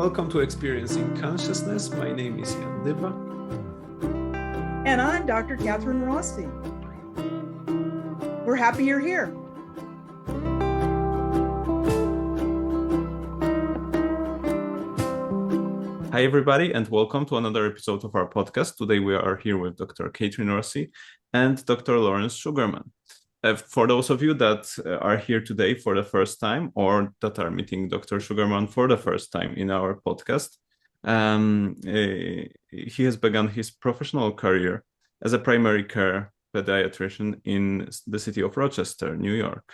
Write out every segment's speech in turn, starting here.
Welcome to Experiencing Consciousness. My name is Jan Liva. And I'm Dr. Catherine Rossi. We're happy you're here. Hi, everybody, and welcome to another episode of our podcast. Today we are here with Dr. Catherine Rossi and Dr. Laurence Sugarman. For those of you that are here today for the first time or that are meeting Dr. Sugarman for the first time in our podcast, he has begun his professional career as a primary care pediatrician in the city of Rochester, New York.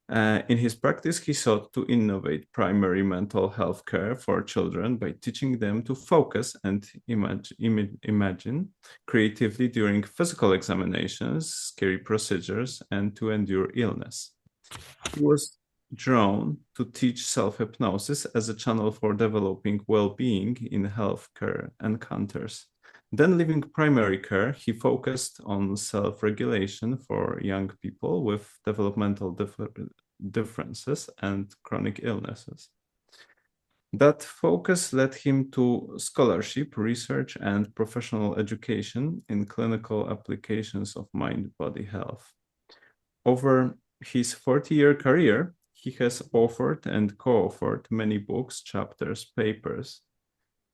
In his practice, he sought to innovate primary mental health care for children by teaching them to focus and imagine creatively during physical examinations, scary procedures, and to endure illness. He was drawn to teach self-hypnosis as a channel for developing well-being in healthcare encounters. Then, leaving primary care, he focused on self-regulation for young people with developmental differences and chronic illnesses. That focus led him to scholarship, research, and professional education in clinical applications of mind-body health. Over his 40-year career, he has authored and co-authored many books, chapters, papers,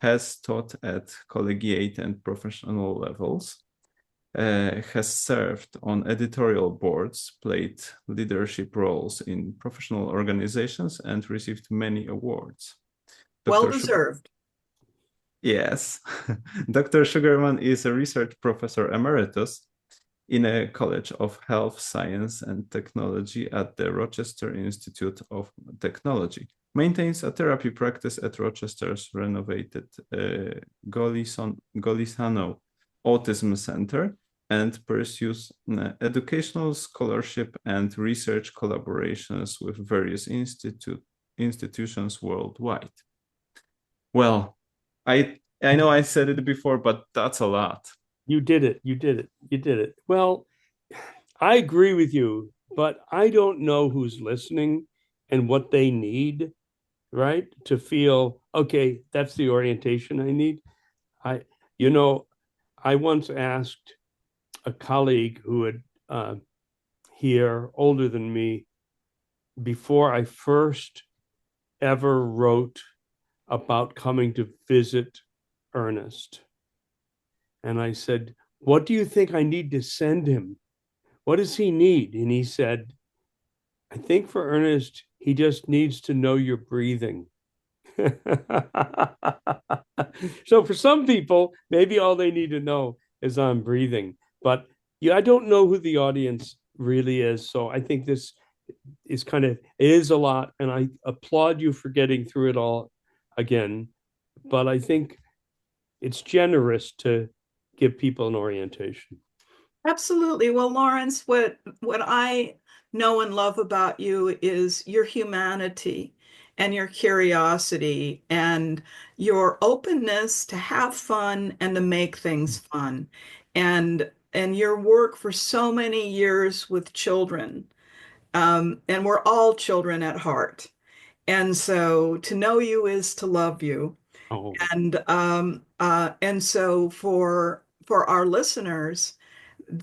has taught at collegiate and professional levels, has served on editorial boards, played leadership roles in professional organizations, and received many awards. Well deserved. Yes. Dr. Sugarman is a research professor emeritus in a College of Health Science and Technology at the Rochester Institute of Technology, maintains a therapy practice at Rochester's renovated Golisano Autism Center, and pursues educational scholarship and research collaborations with various institutions worldwide. Well, I know I said it before, but that's a lot. You did it. Well, I agree with you, but I don't know who's listening and what they need, right? To feel, okay, that's the orientation I need. I once asked a colleague who had here, older than me, before I first ever wrote about coming to visit Ernest. And I said, what do you think I need to send him? What does he need? And he said, I think for Ernest, he just needs to know you're breathing. So for some people, maybe all they need to know is I'm breathing. But I don't know who the audience really is. So I think this is it is a lot. And I applaud you for getting through it all again. But I think it's generous to give people an orientation. Absolutely. Well, Laurence, what I know and love about you is your humanity and your curiosity and your openness to have fun and to make things fun. And your work for so many years with children. And we're all children at heart. And so to know you is to love you. Oh. And so for our listeners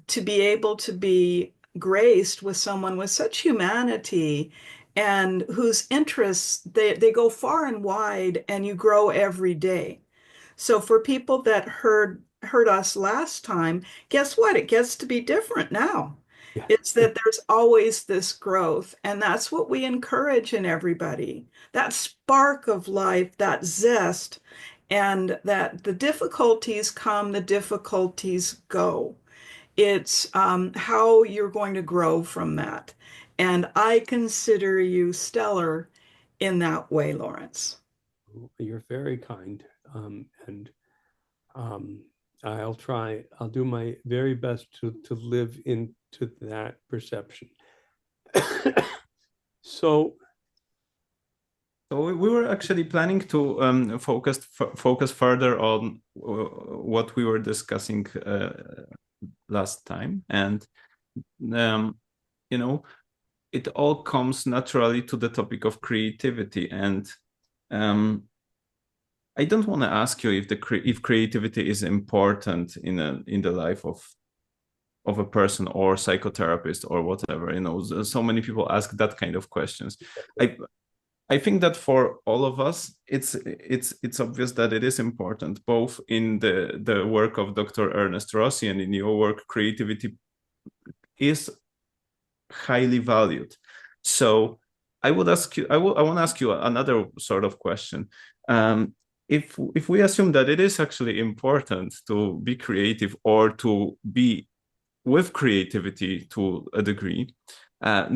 to be able to be graced with someone with such humanity and whose interests they go far and wide, and you grow every day. So for people that heard us last time, guess what? It gets to be different now. Yeah. It's that there's always this growth, and that's what we encourage in everybody. That spark of life, that zest, and that the difficulties come, the difficulties go. It's how you're going to grow from that. And I consider you stellar in that way, Laurence. You're very kind. And I'll do my very best to live into that perception. So we were actually planning to focus further on what we were discussing last time, and it all comes naturally to the topic of creativity, and I don't want to ask you if if creativity is important in the life of a person or psychotherapist or whatever. So many people ask that kind of questions. I I think that for all of us, it's obvious that it is important, both in the work of Dr. Ernest Rossi and in your work. Creativity is highly valued. So I would ask you, I want to ask you another sort of question. If we assume that it is actually important to be creative or to be with creativity to a degree,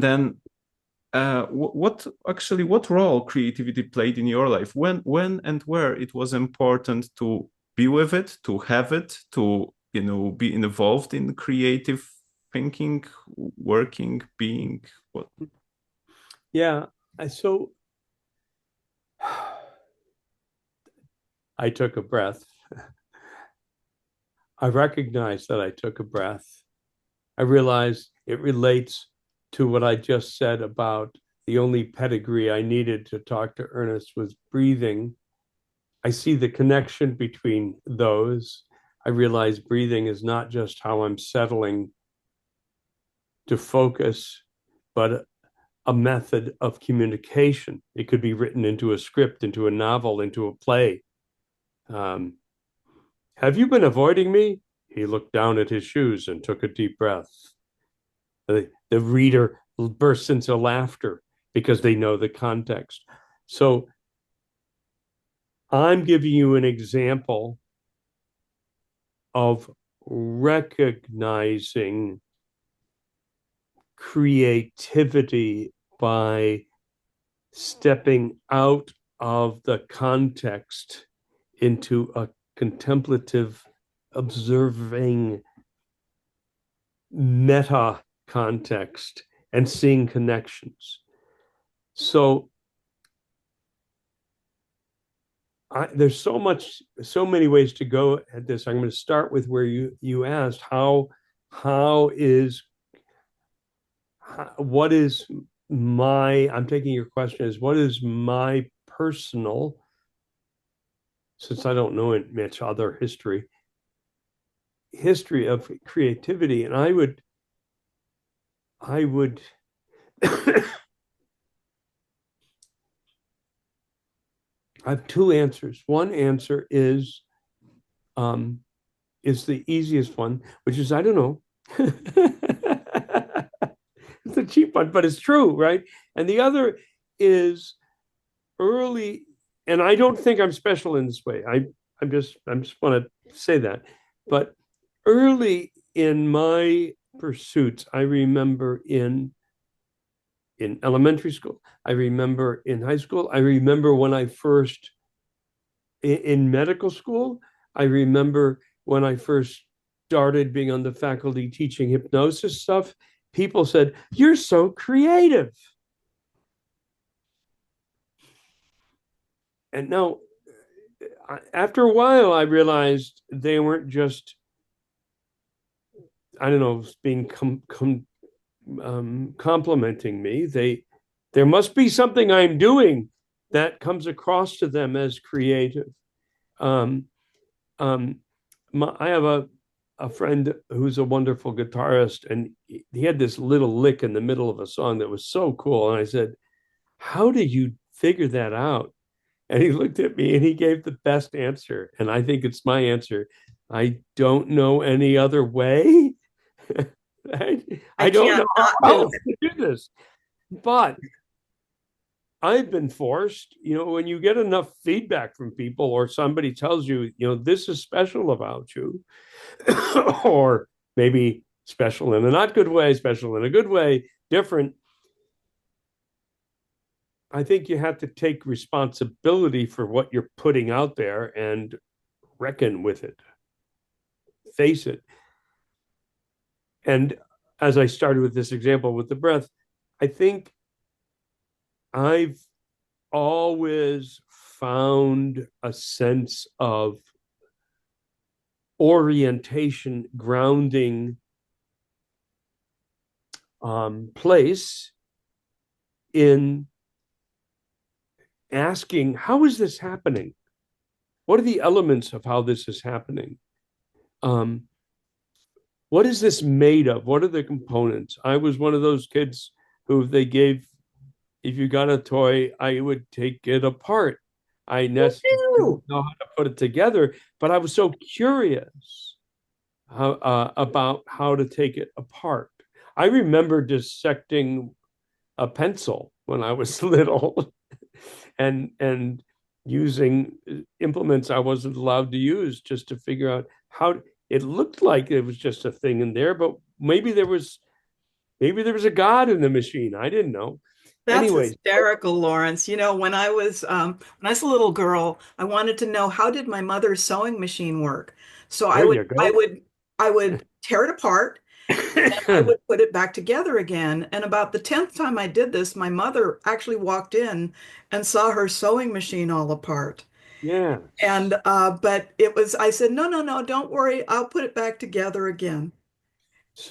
then what role creativity played in your life? When and where it was important to be with it, to have it, to be involved in creative thinking, working, being what? Yeah. So I took a breath. I recognized that I took a breath. I realized it relates to what I just said about the only pedigree I needed to talk to Ernest was breathing. I see the connection between those. I realize breathing is not just how I'm settling to focus, but a method of communication. It could be written into a script, into a novel, into a play. Um, have you been avoiding me? He looked down at his shoes and took a deep breath. The reader bursts into laughter because they know the context. So I'm giving you an example of recognizing creativity by stepping out of the context into a contemplative, observing meta context and seeing connections. So there's so many ways to go at this. I'm going to start with where you asked how is what is my I'm taking your question as what is my personal, since I don't know much other history of creativity, and I would I have two answers. One answer um, is the easiest one, which is I don't know. It's a cheap one, but it's true, right? And the other is early, and I don't think I'm special in this way. I just want to say that. But early in my pursuits, I remember in elementary school, I remember in high school, I remember when I first in medical school, I remember when I first started being on the faculty teaching hypnosis stuff, people said, "You're so creative." And now, after a while, I realized they weren't just, I don't know, being complimenting me. There must be something I'm doing that comes across to them as creative. Um, um, I have a friend who's a wonderful guitarist, and he had this little lick in the middle of a song that was so cool. And I said, "How did you figure that out?" And he looked at me and he gave the best answer. And I think it's my answer. I don't know any other way. I, I I don't can't know not how do else to do this. But I've been forced, when you get enough feedback from people or somebody tells you, this is special about you, or maybe special in a not good way, special in a good way, different. I think you have to take responsibility for what you're putting out there and reckon with it, face it. And as I started with this example with the breath, I think I've always found a sense of orientation, grounding place in asking, how is this happening? what are the elements of how this is happening? Um, what is this made of? What are the components? I was one of those kids who they gave, if you got a toy, I would take it apart. I necessarily Ew. didn't know how to put it together, but I was so curious about how to take it apart. I remember dissecting a pencil when I was little, and using implements I wasn't allowed to use just to figure out how it looked like it was just a thing in there, but maybe there was a god in the machine. I didn't know. That's Anyways, hysterical, Lawrence. You know, when I was a little girl, I wanted to know how did my mother's sewing machine work. So there you go. I would tear it apart and I would put it back together again. And about the 10th time I did this, my mother actually walked in and saw her sewing machine all apart. Yes. And but I said, no, no, no, don't worry, I'll put it back together again.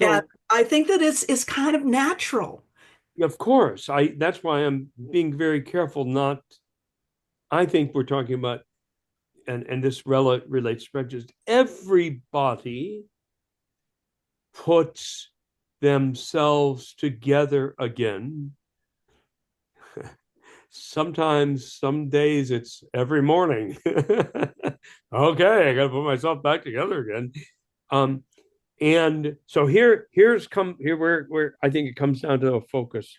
And So I think that it's kind of natural. of course, I that's why I'm being very careful not. I think we're talking about, and this relates to prejudice. Everybody puts themselves together again. Sometimes, some days it's every morning. Okay, I got to put myself back together again. Um, and so here where I think it comes down to a focus.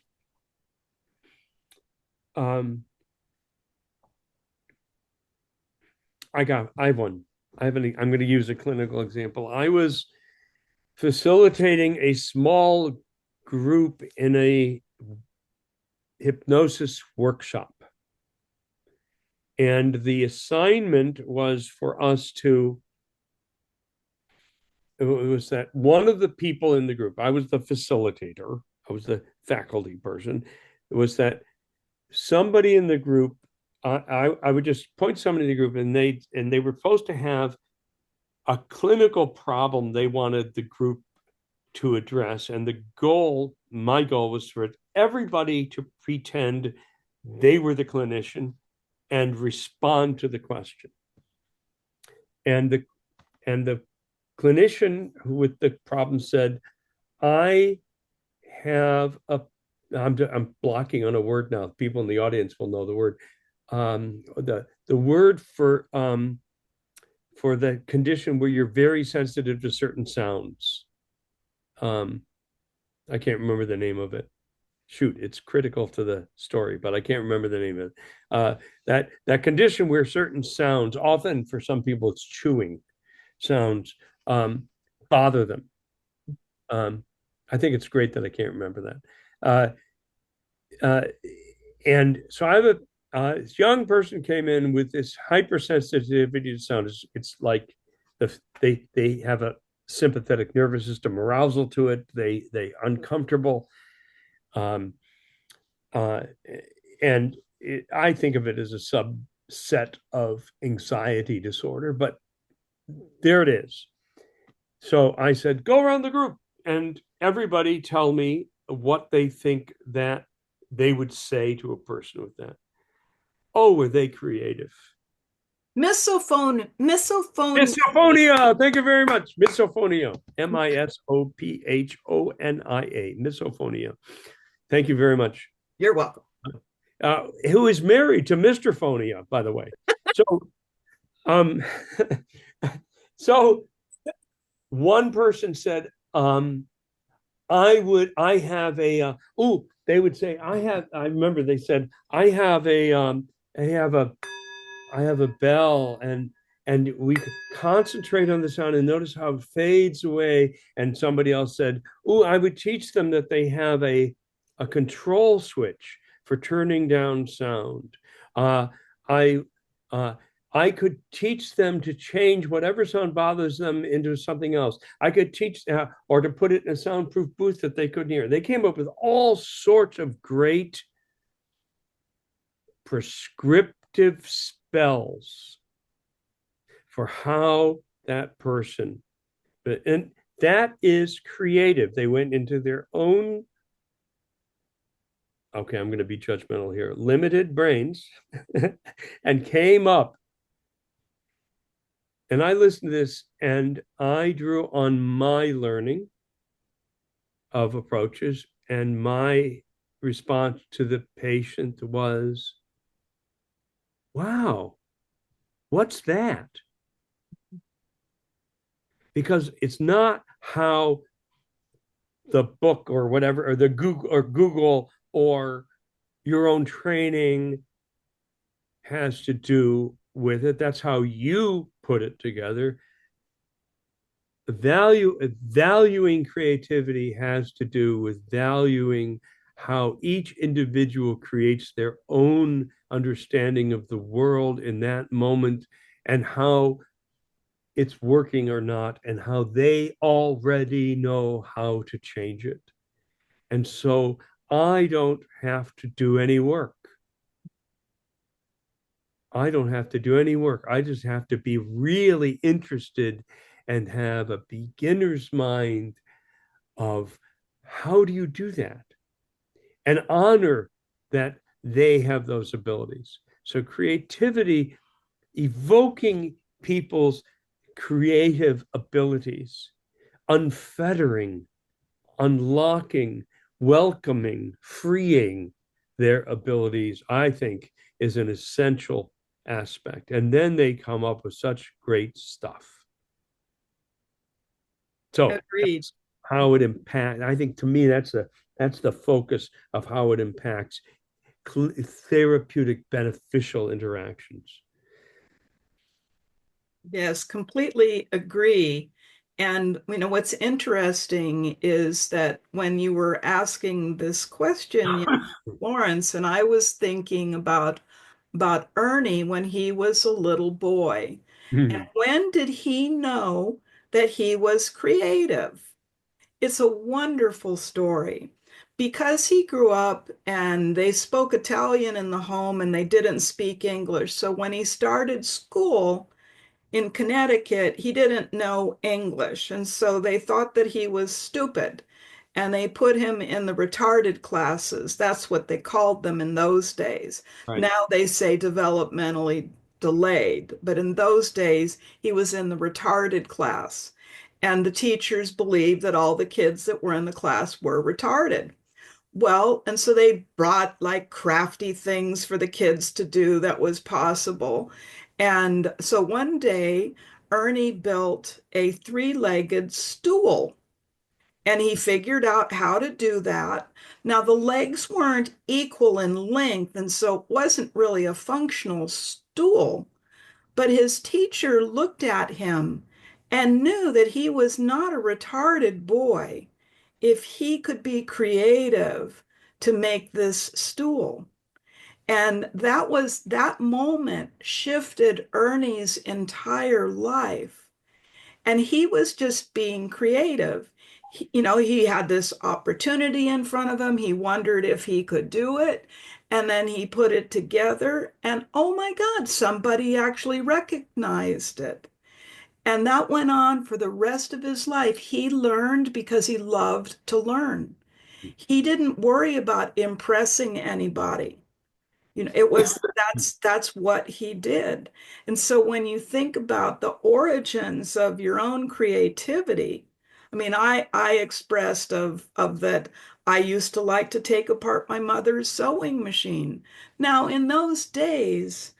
Um, I have one. I'm going to use a clinical example. I was facilitating a small group in a hypnosis workshop. And the assignment was for us to, it was that one of the people in the group, I was the facilitator, I was the faculty person, it was that somebody in the group, I would just point somebody in the group and they were supposed to have a clinical problem they wanted the group to address. And my goal was for everybody to pretend they were the clinician and respond to the question. And the clinician who with the problem said, I have a, I'm blocking on a word now. People in the audience will know the word. The word for the condition where you're very sensitive to certain sounds. Um, I can't remember the name of it. Shoot, it's critical to the story, but I can't remember the name of it. That condition where certain sounds, often for some people it's chewing sounds, um, bother them. Um, I think it's great that I can't remember that. Uh, and so I have this young person came in with this hypersensitivity to sound. It's like they have a sympathetic nervous system arousal to it. They uncomfortable. Um, uh, and I think of it as a subset of anxiety disorder, but there it is. So I said, go around the group and everybody tell me what they think that they would say to a person with that. Oh, were they creative? Misophonia. Misophonia. Thank you very much. Misophonia. Misophonia. Misophonia. Thank you very much. You're welcome. Who is married to Mr. Phonia, by the way. So, um, so one person said, I have a, they would say, I remember they said, I have a bell and we could concentrate on the sound and notice how it fades away. And somebody else said, I would teach them that they have a control switch for turning down sound. Uh, I uh, I could teach them to change whatever sound bothers them into something else. I could teach or to put it in a soundproof booth that they couldn't hear. They came up with all sorts of great prescriptive spells for how that person, and that is creative. They went into their own, okay, I'm going to be judgmental here, limited brains and came up And I listened to this and I drew on my learning of approaches, and my response to the patient was, wow, what's that? Because it's not how the book or whatever, or the Google or your own training has to do with it. That's how you put it together. Valuing creativity has to do with valuing how each individual creates their own understanding of the world in that moment, and how it's working or not, and how they already know how to change it. And so I don't have to do any work. I don't have to do any work. I just have to be really interested and have a beginner's mind of how do you do that, and honor that they have those abilities. So creativity, evoking people's creative abilities, unfettering, unlocking, welcoming, freeing their abilities, I think is an essential aspect. And then they come up with such great stuff. So Agreed. that's how it impacts. I think to me that's the focus of how it impacts therapeutic beneficial interactions. Yes, completely agree. And what's interesting is that when you were asking this question, Lawrence, and I was thinking about Ernie when he was a little boy. And Hmm. when did he know that he was creative? It's a wonderful story because he grew up and they spoke Italian in the home and they didn't speak English. So when he started school, in Connecticut, he didn't know English. And so they thought that he was stupid. And they put him in the retarded classes. That's what they called them in those days. Right. Now they say developmentally delayed. But in those days, he was in the retarded class. And the teachers believed that all the kids that were in the class were retarded. Well, and so they brought like crafty things for the kids to do that was possible. And so one day, Ernie built a three-legged stool and he figured out how to do that. Now, the legs weren't equal in length, and so it wasn't really a functional stool. But his teacher looked at him and knew that he was not a retarded boy if he could be creative to make this stool. And that moment shifted Ernie's entire life. And he was just being creative. He had this opportunity in front of him. He wondered if he could do it. And then he put it together. And oh my God, somebody actually recognized it. And that went on for the rest of his life. He learned because he loved to learn. He didn't worry about impressing anybody. It was that's what he did. And so when you think about the origins of your own creativity, I mean, I expressed of that I used to like to take apart my mother's sewing machine. Now, in those days,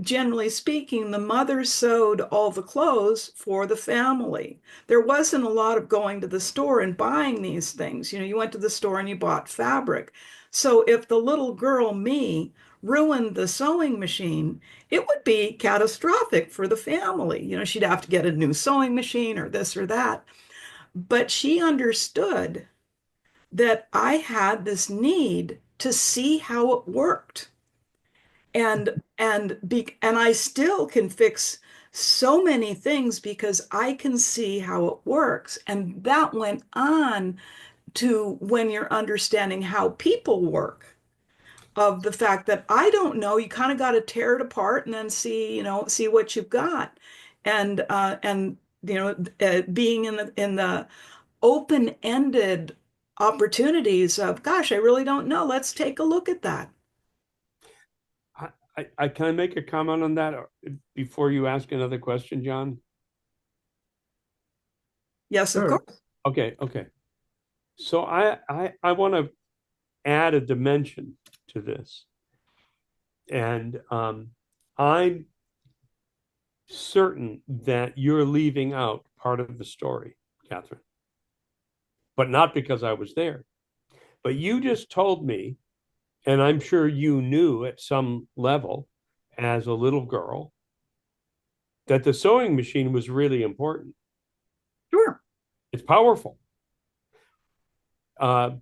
generally speaking, the mother sewed all the clothes for the family. There wasn't a lot of going to the store and buying these things. You went to the store and you bought fabric. So if the little girl, me, ruined the sewing machine, it would be catastrophic for the family. She'd have to get a new sewing machine or this or that. But she understood that I had this need to see how it worked. And I still can fix so many things because I can see how it works. And that went on to when you're understanding how people work, of the fact that I don't know, you kind of got to tear it apart and then see what you've got. And being in the open-ended opportunities of, gosh, I really don't know. Let's take a look at that. I can I make a comment on that before you ask another question, John? Yes, of Sure. course. Okay. So I want to add a dimension to this, and I'm certain that you're leaving out part of the story, Catherine, but not because I was there. But you just told me, and I'm sure you knew at some level as a little girl, that the sewing machine was really important. Sure. It's powerful. Uh,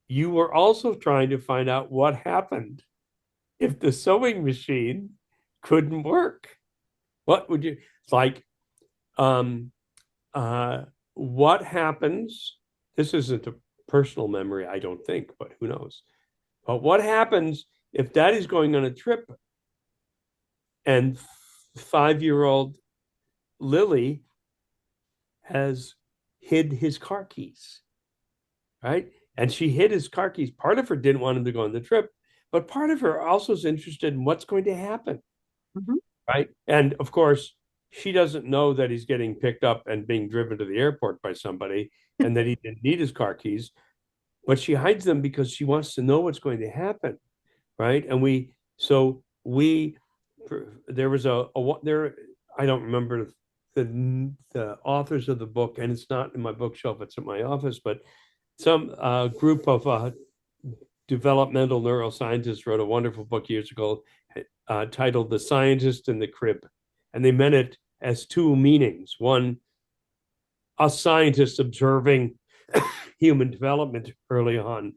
you were also trying to find out what happened if the sewing machine couldn't work. What would you, it's like, um, uh, what happens? This isn't a personal memory, I don't think, but who knows? But what happens if daddy's going on a trip and 5-year-old Lily has hid his car keys, right? And she hid his car keys. Part of her didn't want him to go on the trip, but part of her also is interested in what's going to happen, Mhm. right? And of course, she doesn't know that he's getting picked up and being driven to the airport by somebody and that he didn't need his car keys, but she hides them because she wants to know what's going to happen, right? And we there was a there I don't remember the authors of the book, and it's not in my bookshelf, it's at my office, but some group of developmental neuroscientists wrote a wonderful book years ago titled The Scientist in the Crib. And they meant it as two meanings. One, a scientist observing human development early on,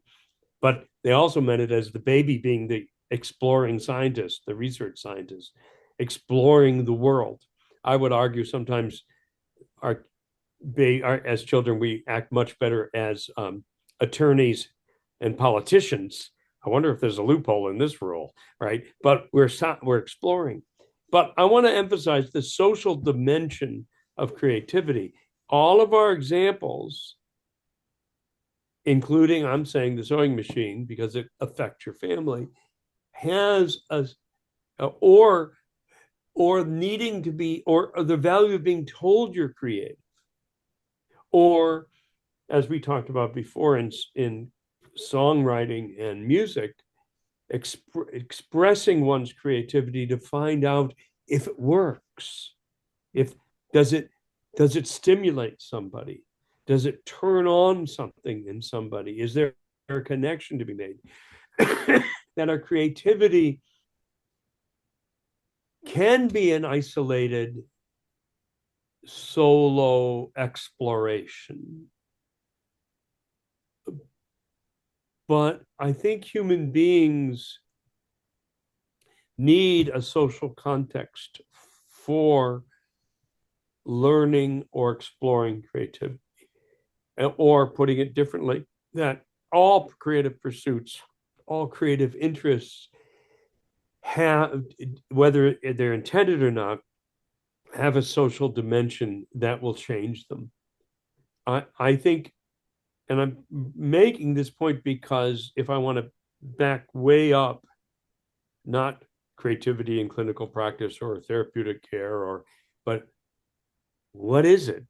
but they also meant it as the baby being the exploring scientist, the research scientist, exploring the world. I would argue sometimes our, as children, we act much better as attorneys and politicians. I wonder if there's a loophole in this rule, right? But we're exploring. But I want to emphasize the social dimension of creativity. All of our examples, including I'm saying the sewing machine because it affects your family, has a or needing to be or the value of being told you're creative, or as we talked about before in songwriting and music, expressing one's creativity to find out if it works, if does it does it stimulate somebody, does it turn on something in somebody, is there a connection to be made? That our creativity can be an isolated solo exploration, but I think human beings need a social context for learning or exploring creativity. Or putting it differently, that all creative pursuits, all creative interests have, whether they're intended or not, have a social dimension that will change them. I think, and I'm making this point because if I want to back way up, not creativity in clinical practice or therapeutic care, or but what is it?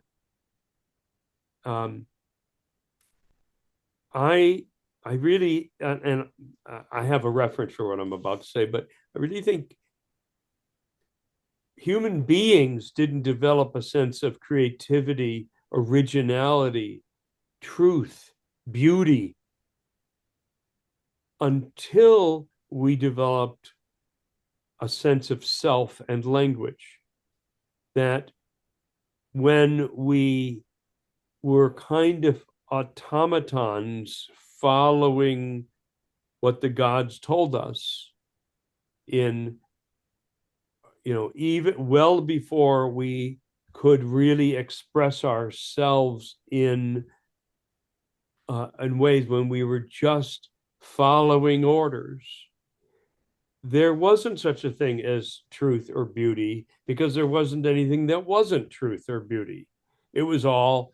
Um, I I really and I have a reference for what I'm about to say, but I really think human beings didn't develop a sense of creativity, originality, truth, beauty until we developed a sense of self and language. That when we were kind of automatons following what the gods told us in, even well before we could really express ourselves in ways, when we were just following orders, there wasn't such a thing as truth or beauty because there wasn't anything that wasn't truth or beauty. It was all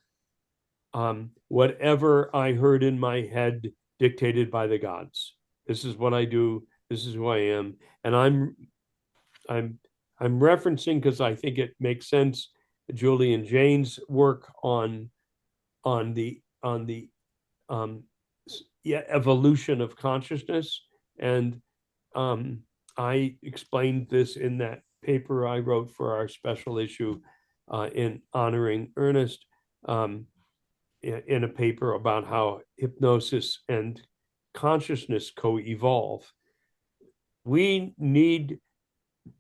whatever I heard in my head dictated by the gods. This is what I do. This is who I am, and I'm I'm referencing because I think it makes sense. Julie and Jane's work on the um, yeah, evolution of consciousness, and um, I explained this in that paper I wrote for our special issue in honoring Ernest, um, in a paper about how hypnosis and consciousness co-evolve. We need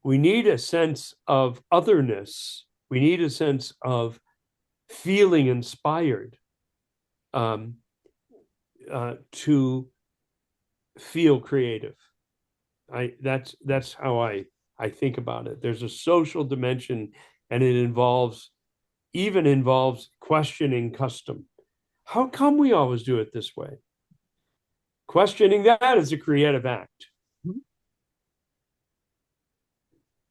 we need a sense of otherness. We need a sense of feeling inspired, um, to feel creative. That's how I think about it. There's a social dimension, and it involves questioning custom. How come we always do it this way? Questioning that is a creative act.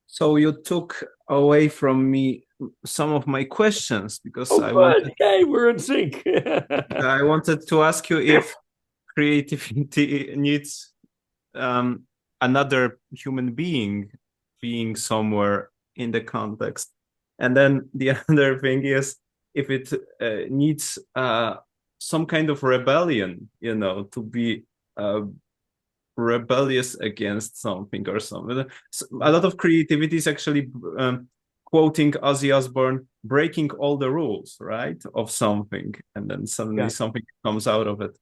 So you took away from me some of my questions because Oh, good. Yay, we're in sync. I wanted to ask you if creativity needs another human being somewhere in the context. And then the other thing is if it needs some kind of rebellion, to be rebellious against something or something. So a lot of creativity is actually quoting Ozzy Osbourne, breaking all the rules, right, of something, and then suddenly Yeah. something comes out of it.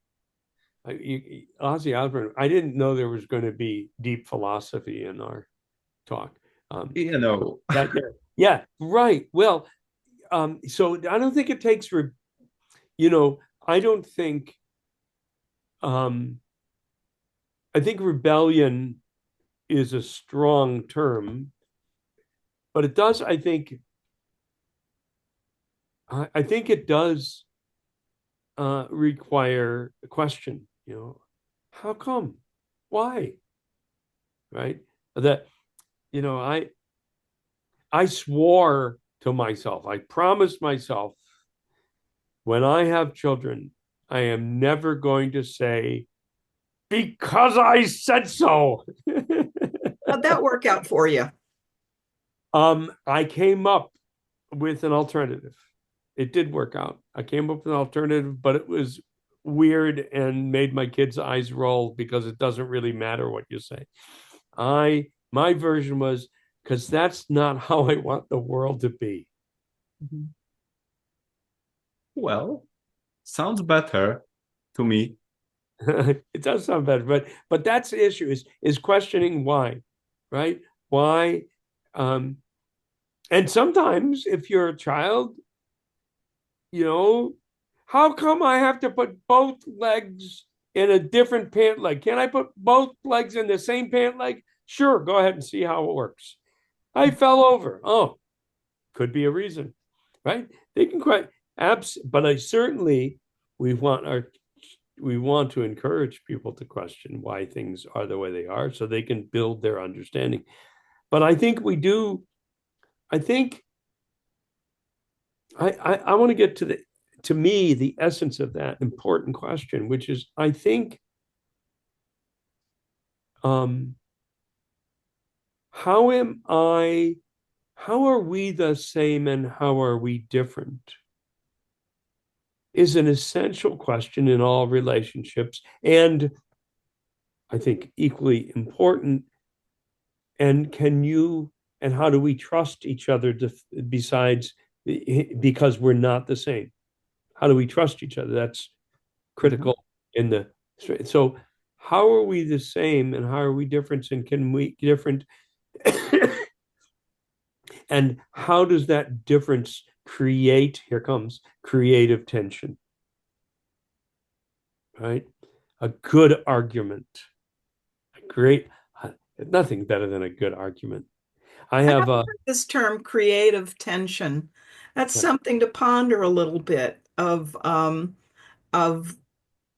Ozzy Osbourne, I didn't know there was going to be deep philosophy in our talk. That, yeah, right. Well, so I don't think it takes, I don't think, I think rebellion is a strong term, but it does, I think it does require a question, how come? Why? Right? That, you know, I swore to myself, I promised myself when I have children, I am never going to say, because I said so. How'd that work out for you? I came up with an alternative. It did work out. I came up with an alternative, but it was weird and made my kids' eyes roll because it doesn't really matter what you say. My version was because that's not how I want the world to be. Well, sounds better to me. It does sound better, but that's the issue is questioning why, right? Why? Um, and sometimes if you're a child, you know, how come I have to put both legs in a different pant leg? Can I put both legs in the same pant leg? Sure, go ahead and see how it works. I fell over. Oh, could be a reason, right? They can quite but I certainly we want our we want to encourage people to question why things are the way they are so they can build their understanding. But I think we do, I think I want to get to me the essence of that important question, which is I think um how am I how are we the same and how are we different is an essential question in all relationships, and I think equally important. And how do we trust each other besides because we're not the same? How do we trust each other? That's critical in the so how are we the same and how are we different and can we different and how does that difference create here comes creative tension, right? A good argument, a great nothing better than a good argument. I I have haven't heard this term creative tension. That's something to ponder a little bit of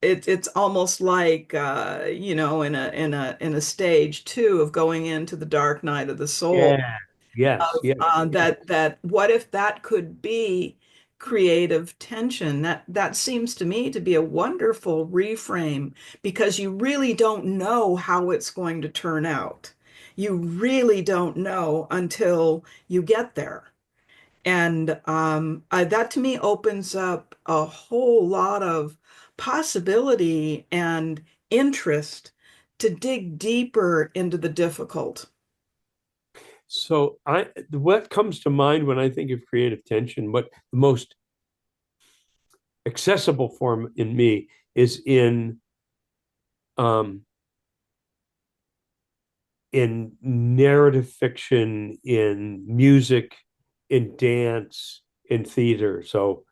it's almost like in a stage two of going into the dark night of the soul. yeah, yes, yes, That what if that could be creative tension. That seems to me to be a wonderful reframe because you really don't know how it's going to turn out. You really don't know until you get there. And that to me opens up a whole lot of possibility and interest to dig deeper into the difficult. So what comes to mind when I think of creative tension, what the most accessible form in me is um, in narrative fiction, in music, in dance, in theater. So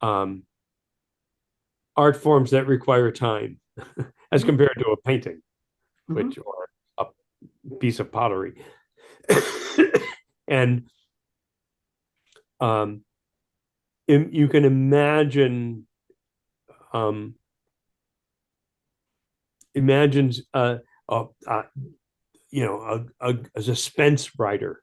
um, art forms that require time as Mhm. compared to a painting, Mhm. which or a piece of pottery. And um, you can imagine um, imagines a a suspense writer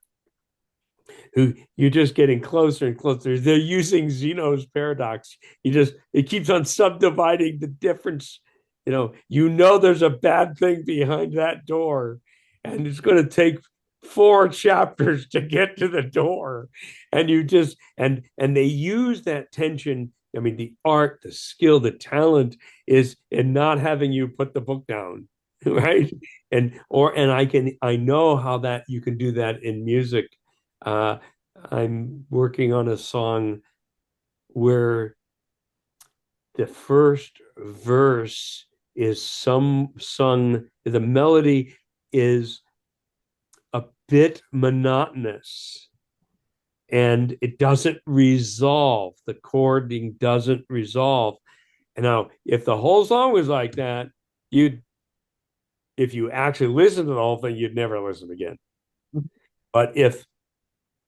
who you're just getting closer and closer. They're using Zeno's paradox. It keeps on subdividing the difference. There's a bad thing behind that door, and it's going to take 4 chapters to get to the door. And you just and they use that tension. I mean, the art, the skill, the talent is in not having you put the book down, right? And I know how that you can do that in music. uh, I'm working on a song where the first verse is some sung, the melody is a bit monotonous and it doesn't resolve. The chording doesn't resolve. And now, if the whole song was like that, if you actually listen to the whole thing, you'd never listen again. But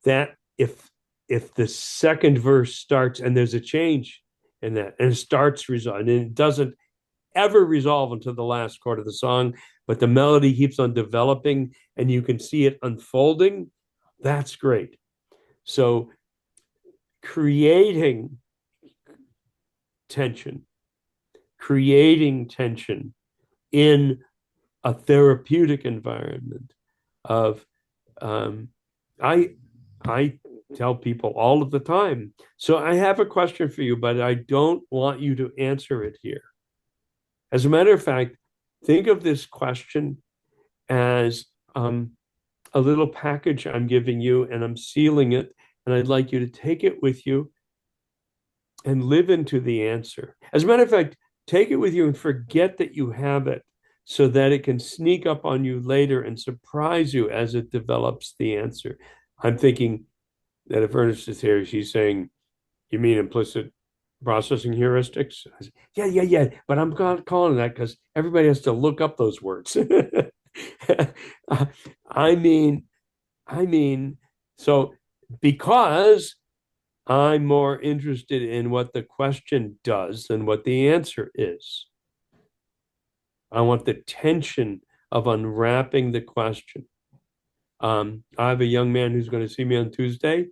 that if the second verse starts and there's a change in that and it starts resolve and it doesn't ever resolve until the last chord of the song, but the melody keeps on developing and you can see it unfolding, that's great. So creating tension creating tension in a therapeutic environment of um, I I tell people all of the time. So I have a question for you, but I don't want you to answer it here. As a matter of fact, think of this question as a little package I'm giving you, and I'm sealing it, and I'd like you to take it with you and live into the answer. As a matter of fact, take it with you and forget that you have it so that it can sneak up on you later and surprise you as it develops the answer. I'm thinking that if Ernest is here, she's saying, "You mean implicit processing heuristics?" I said, yeah. But I'm not calling that because everybody has to look up those words. I mean, I mean, so because I'm more interested in what the question does than what the answer is. I want the tension of unwrapping the question. I have a young man who's going to see me on Tuesday.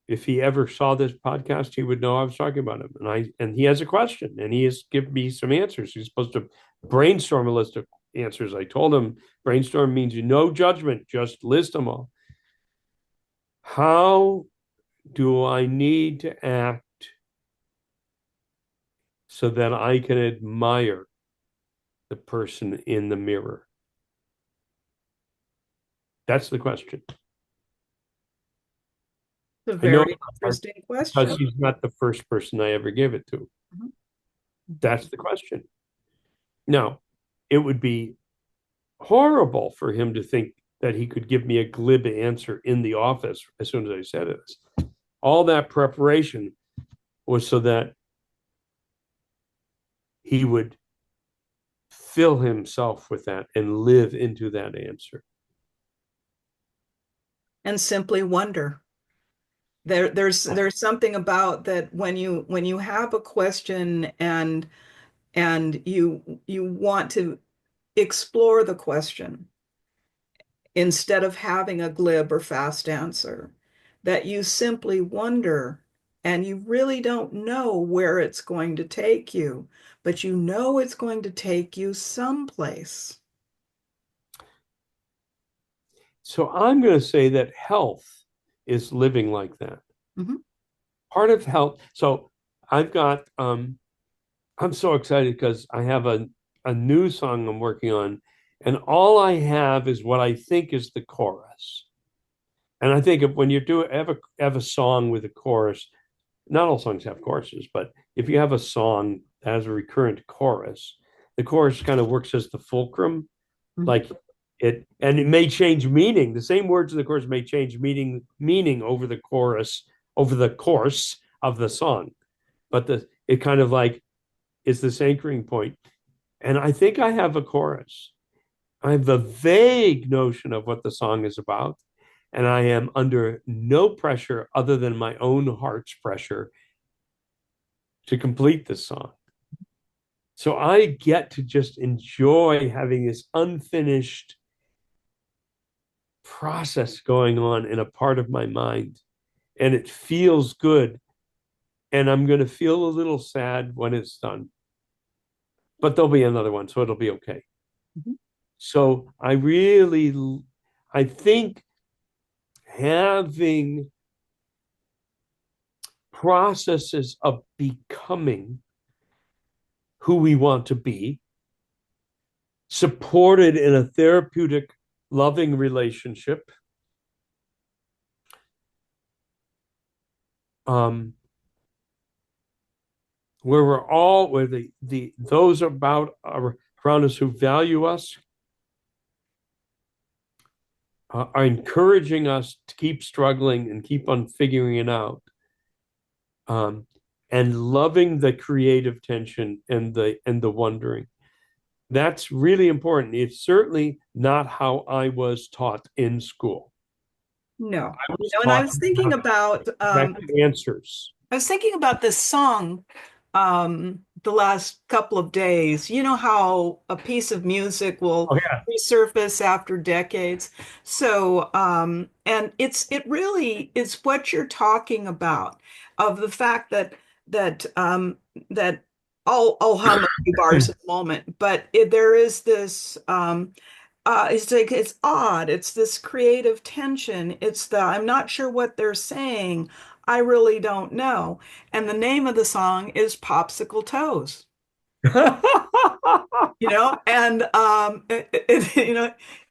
If he ever saw this podcast, he would know I was talking about him. And he has a question, and he has given me some answers. He's supposed to brainstorm a list of answers. I told him brainstorm means no judgment, just list them all. How do I need to act so that I can admire the person in the mirror? That's the question. It's a I know very interesting because question. he's not the first person I ever gave it to. Mhm. That's the question. Now, it would be horrible for him to think that he could give me a glib answer in the office as soon as I said it. All that preparation was so that he would fill himself with that and live into that answer. And simply wonder. There's something about that when you have a question and you want to explore the question instead of having a glib or fast answer, that you simply wonder and you really don't know where it's going to take you, but you know it's going to take you someplace. So I'm going to say that health is living like that. Mhm. Part of health. So I've got I'm so excited because I have a new song I'm working on, and all I have is what I think is the chorus. And I think if when you do have a song with a chorus, not all songs have choruses, but if you have a song that has a recurrent chorus, the chorus kind of works as the fulcrum. Mhm. Like it may change meaning. The same words in the chorus may change meaning over the chorus, over the course of the song. But it kind of like is this anchoring point. And I think I have a chorus. I have a vague notion of what the song is about. And I am under no pressure other than my own heart's pressure to complete this song. So I get to just enjoy having this unfinished process going on in a part of my mind. And it feels good. And I'm going to feel a little sad when it's done, but there'll be another one. So it'll be okay. Mhm. So I think having processes of becoming who we want to be, supported in a therapeutic, loving relationship, um, where the those about around us who value us are encouraging us to keep struggling and keep on figuring it out, um, and loving the creative tension and the wondering. That's really important. It's certainly not how I was taught in school. No, I was and taught answers. I was thinking about this song the last couple of days. You know how a piece of music will Oh yeah. resurface after decades. So, and it really is what you're talking about, of the fact that I'll hum a few bars at the moment, but there is this it's like it's odd. It's this creative tension. It's the I'm not sure what they're saying. I really don't know. And the name of the song is Popsicle Toes. And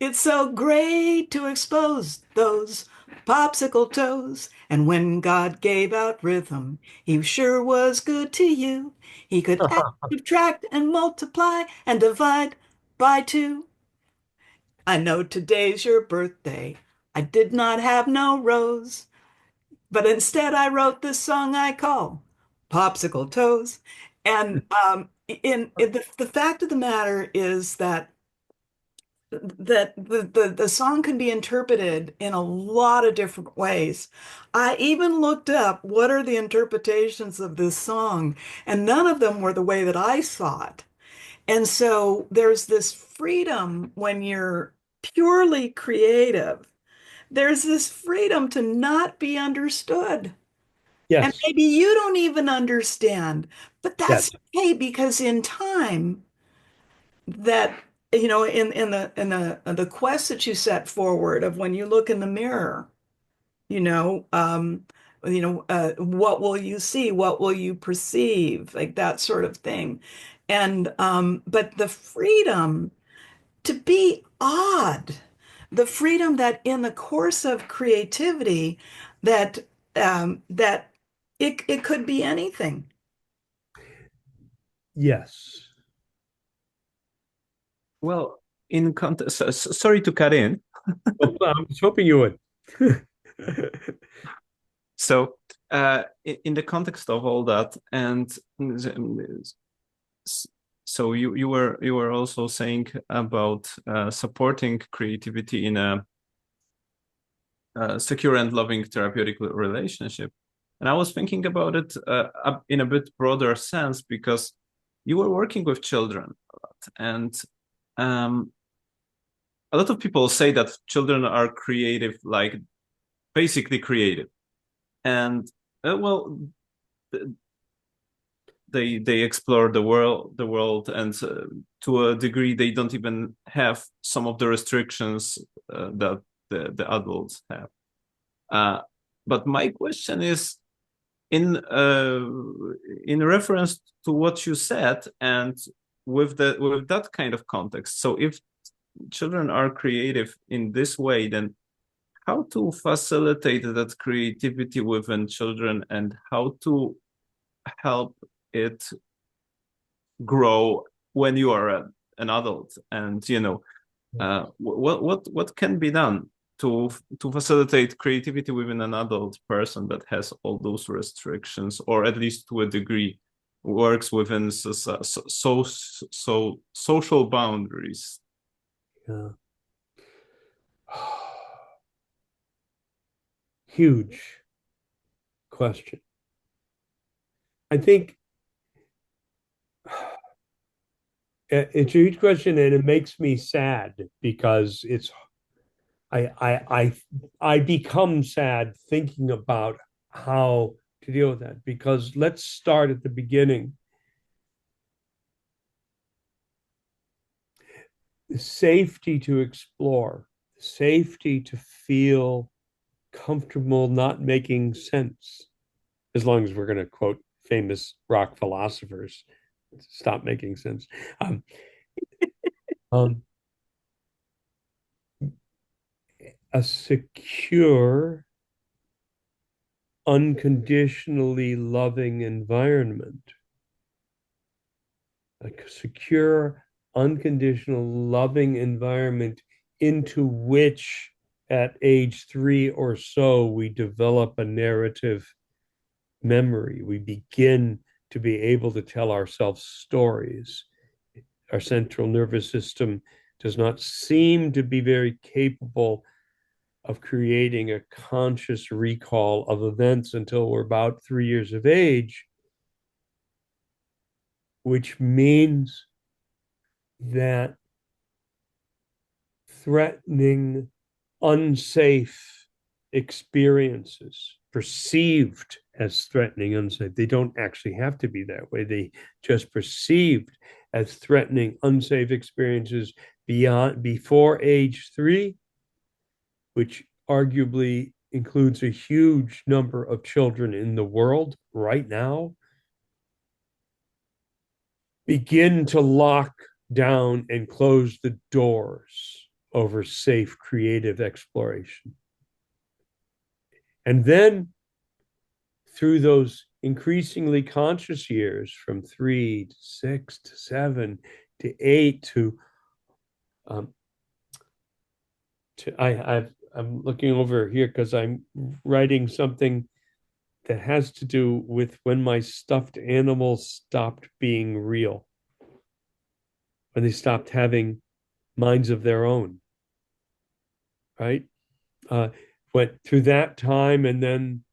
it's so great to expose those popsicle toes. And when God gave out rhythm, he sure was good to you. He could add, subtract, and multiply and divide by two. I know today's your birthday. I did not have no rose, but instead I wrote this song I call Popsicle Toes. And in the fact of the matter is that the song can be interpreted in a lot of different ways. I even looked up what are the interpretations of this song, and none of them were the way that I saw it. And so there's this freedom when you're purely creative. There's this freedom to not be understood. And Yes. maybe you don't even understand, but Yes. that's okay because in time that in the quest that you set forward of when you look in the mirror, you know, um, what will you see? What will you perceive? Like that sort of thing. And but the freedom to be odd, the freedom that in the course of creativity, that it could be anything. Yes. Well, in context, sorry to cut in. Well, I was hoping you would. So, in the context of all that, and so you were also saying about supporting creativity in a secure and loving therapeutic relationship. And I was thinking about it in a bit broader sense because you were working with children a lot, and um, a lot of people say that children are creative, like basically creative, and well, they explore the world, and to a degree they don't even have some of the restrictions that the adults have. uh, but my question is, in uh, in reference to what you said, and with that kind of context, so if children are creative in this way, then how to facilitate that creativity within children, and how to help it grow when you are an adult, and what can be done to facilitate creativity within an adult person that has all those restrictions, or at least to a degree works within social boundaries. Yeah. Huge question. I think it's a huge question, and it makes me sad because I become sad thinking about how to deal with that. Because let's start at the beginning. The safety to explore, safety to feel comfortable not making sense, as long as we're going to quote famous rock philosophers, stop making sense. Um, um, a secure, unconditionally loving environment, a secure, unconditional, loving environment into which, at age 3 or so, we develop a narrative memory. We begin to be able to tell ourselves stories. Our central nervous system does not seem to be very capable of creating a conscious recall of events until we're about 3 years of age, which means that threatening, unsafe experiences, perceived as threatening, unsafe, they don't actually have to be that way. They just perceived as threatening, unsafe experiences before age 3, which arguably includes a huge number of children in the world right now, begin to lock down and close the doors over safe creative exploration. And then through those increasingly conscious years from 3 to 6 to 7 to 8 um, I'm looking over here because I'm writing something that has to do with when my stuffed animals stopped being real, when they stopped having minds of their own, right? Uh, went through that time, and then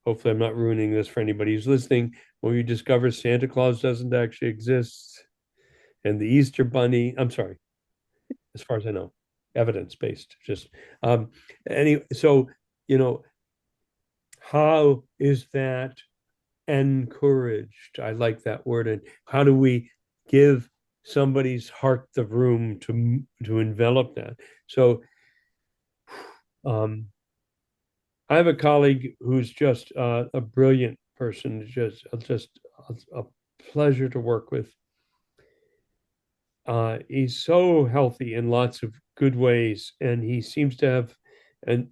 hopefully I'm not ruining this for anybody who's listening, when we discover Santa Claus doesn't actually exist, and the Easter Bunny, I'm sorry, as far as I know, evidence based, just um so you know how is that encouraged? I like that word. And how do we give somebody's heart the room to envelop that? So I have a colleague who's just a brilliant person, just a pleasure to work with. He's so healthy in lots of good ways, and he seems to have an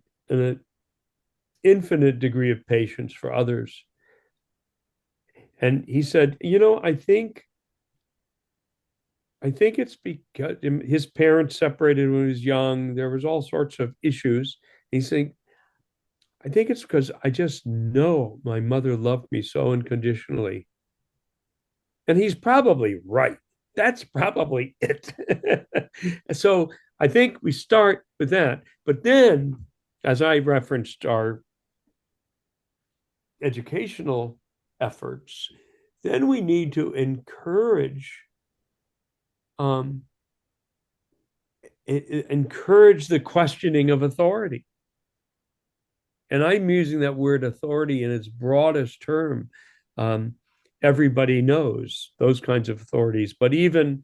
infinite degree of patience for others. And he said, I think it's because his parents separated when he was young. There was all sorts of issues. He's saying, I think it's because I just know my mother loved me so unconditionally. And he's probably right. That's probably it. So I think we start with that. But then, as I referenced our educational efforts, then we need to um, encourage the questioning of authority. And I'm using that word authority in its broadest term. Um, Everybody knows those kinds of authorities, but even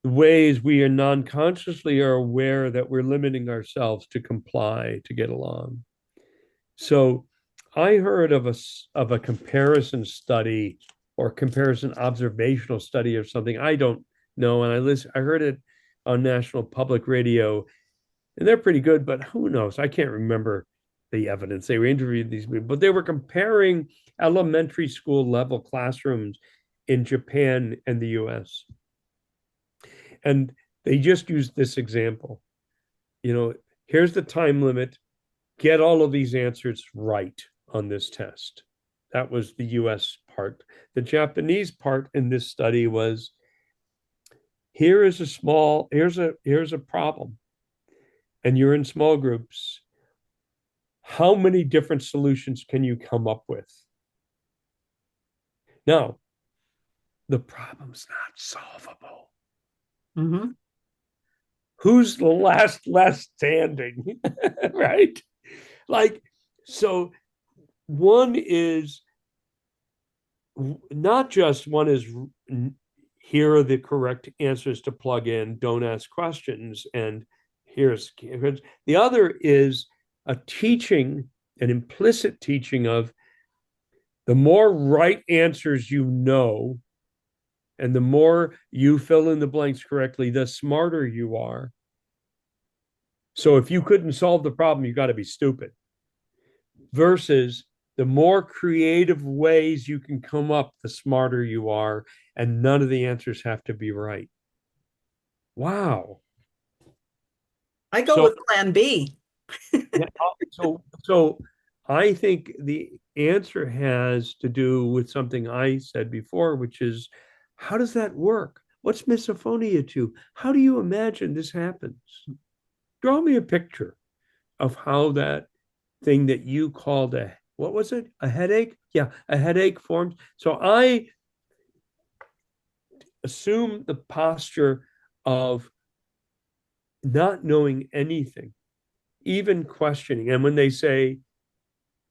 the ways we are non-consciously are aware that we're limiting ourselves to comply to get along. So I heard of a comparison study or comparison observational study of something. I don't know, and I heard it on National Public Radio, and they're pretty good, but who knows? I can't remember the evidence. They were interviewing these people, but they were comparing elementary school level classrooms in Japan and the US. And they just used this example. You know, here's the time limit. Get all of these answers right on this test. That was the US part. The Japanese part in this study was here's a problem, and you're in small groups. How many different solutions can you come up with? Now, the problem's not solvable. Mm-hmm. Who's the last standing? Right? Like, so one is not just one is here are the correct answers to plug in, don't ask questions, and here's the other is a teaching, an implicit teaching of the more right answers you know, and the more you fill in the blanks correctly, the smarter you are. So if you couldn't solve the problem, you got to be stupid. Versus the more creative ways you can come up, the smarter you are, and none of the answers have to be right. Wow. I go So with plan B. so I think the answer has to do with something I said before, which is how does that work? What's misophonia to? How do you imagine this happens? Draw me a picture of how that thing that you called a what was it? A headache? Yeah, a headache forms. So I assume the posture of not knowing anything, even questioning. And when they say,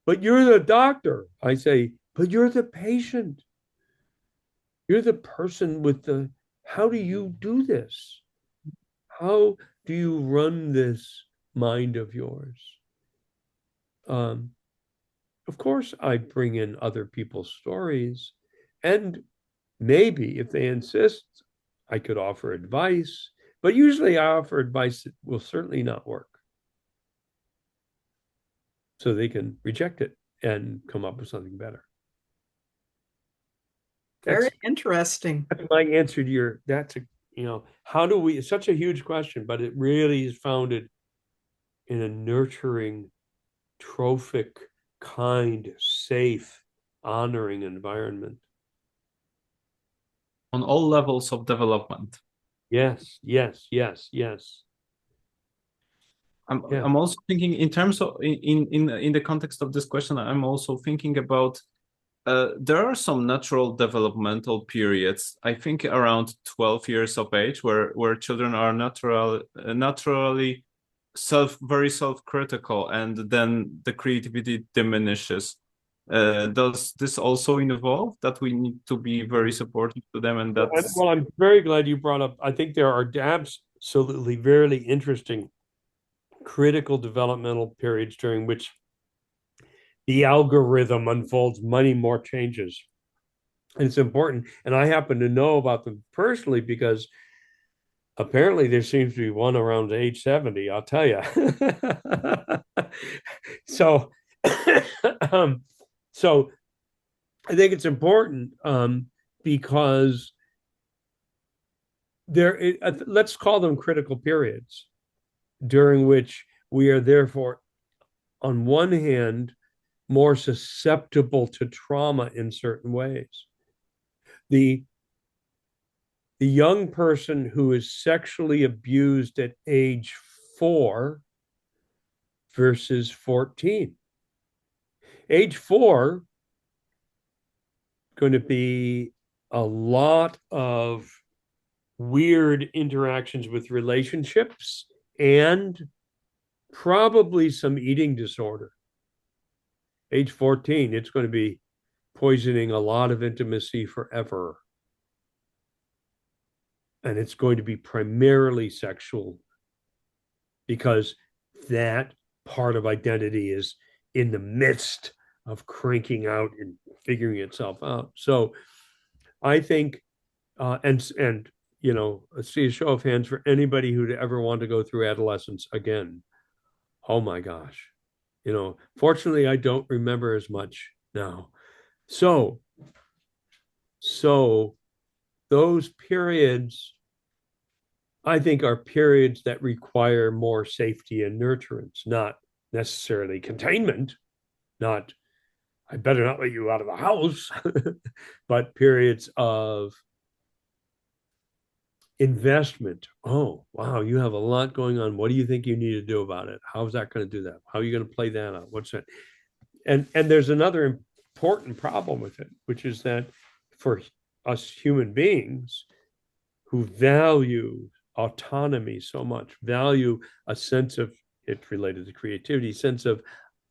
but you're the doctor, I say, but you're the patient. You're the person with the, how do you do this? How do you run this mind of yours? Um, of course, I bring in other people's stories. And maybe if they insist, I could offer advice. But usually I offer advice that will certainly not work. So they can reject it and come up with something better. Very That's interesting. my answer to your, that's a, how do we, it's such a huge question, but it really is founded in a nurturing, trophic, kind, safe, honoring environment. On all levels of development. Yes, yes, yes, yes. Yeah. I'm also thinking in terms of in the context of this question, I'm also thinking about there are some natural developmental periods, I think around 12 years of age, where children are naturally very self-critical, and then the creativity diminishes. Does this also involve that we need to be very supportive to them, and that's Well, I'm very glad you brought up. I think there are absolutely very interesting critical developmental periods during which the algorithm unfolds many more changes. And it's important. And I happen to know about them personally because apparently there seems to be one around age 70, I'll tell you. So, um, so I think it's important because let's call them critical periods during which we are therefore, on one hand, more susceptible to trauma in certain ways. The the young person who is sexually abused at age 4 versus 14. Age 4 going to be a lot of weird interactions with relationships and probably some eating disorder. Age 14, it's going to be poisoning a lot of intimacy forever. And it's going to be primarily sexual because that part of identity is in the midst of cranking out and figuring itself out. So I think, and let's see a show of hands for anybody who'd ever want to go through adolescence again. Oh my gosh, fortunately, I don't remember as much now. So, so those periods, I think, are periods that require more safety and nurturance, not necessarily containment, not, I better not let you out of the house, but periods of investment. Oh, wow, you have a lot going on. What do you think you need to do about it? How's that going to do that? How are you going to play that out? What's that? And there's another important problem with it, which is that for us human beings who value autonomy so much, value a sense of, it's related to creativity, sense of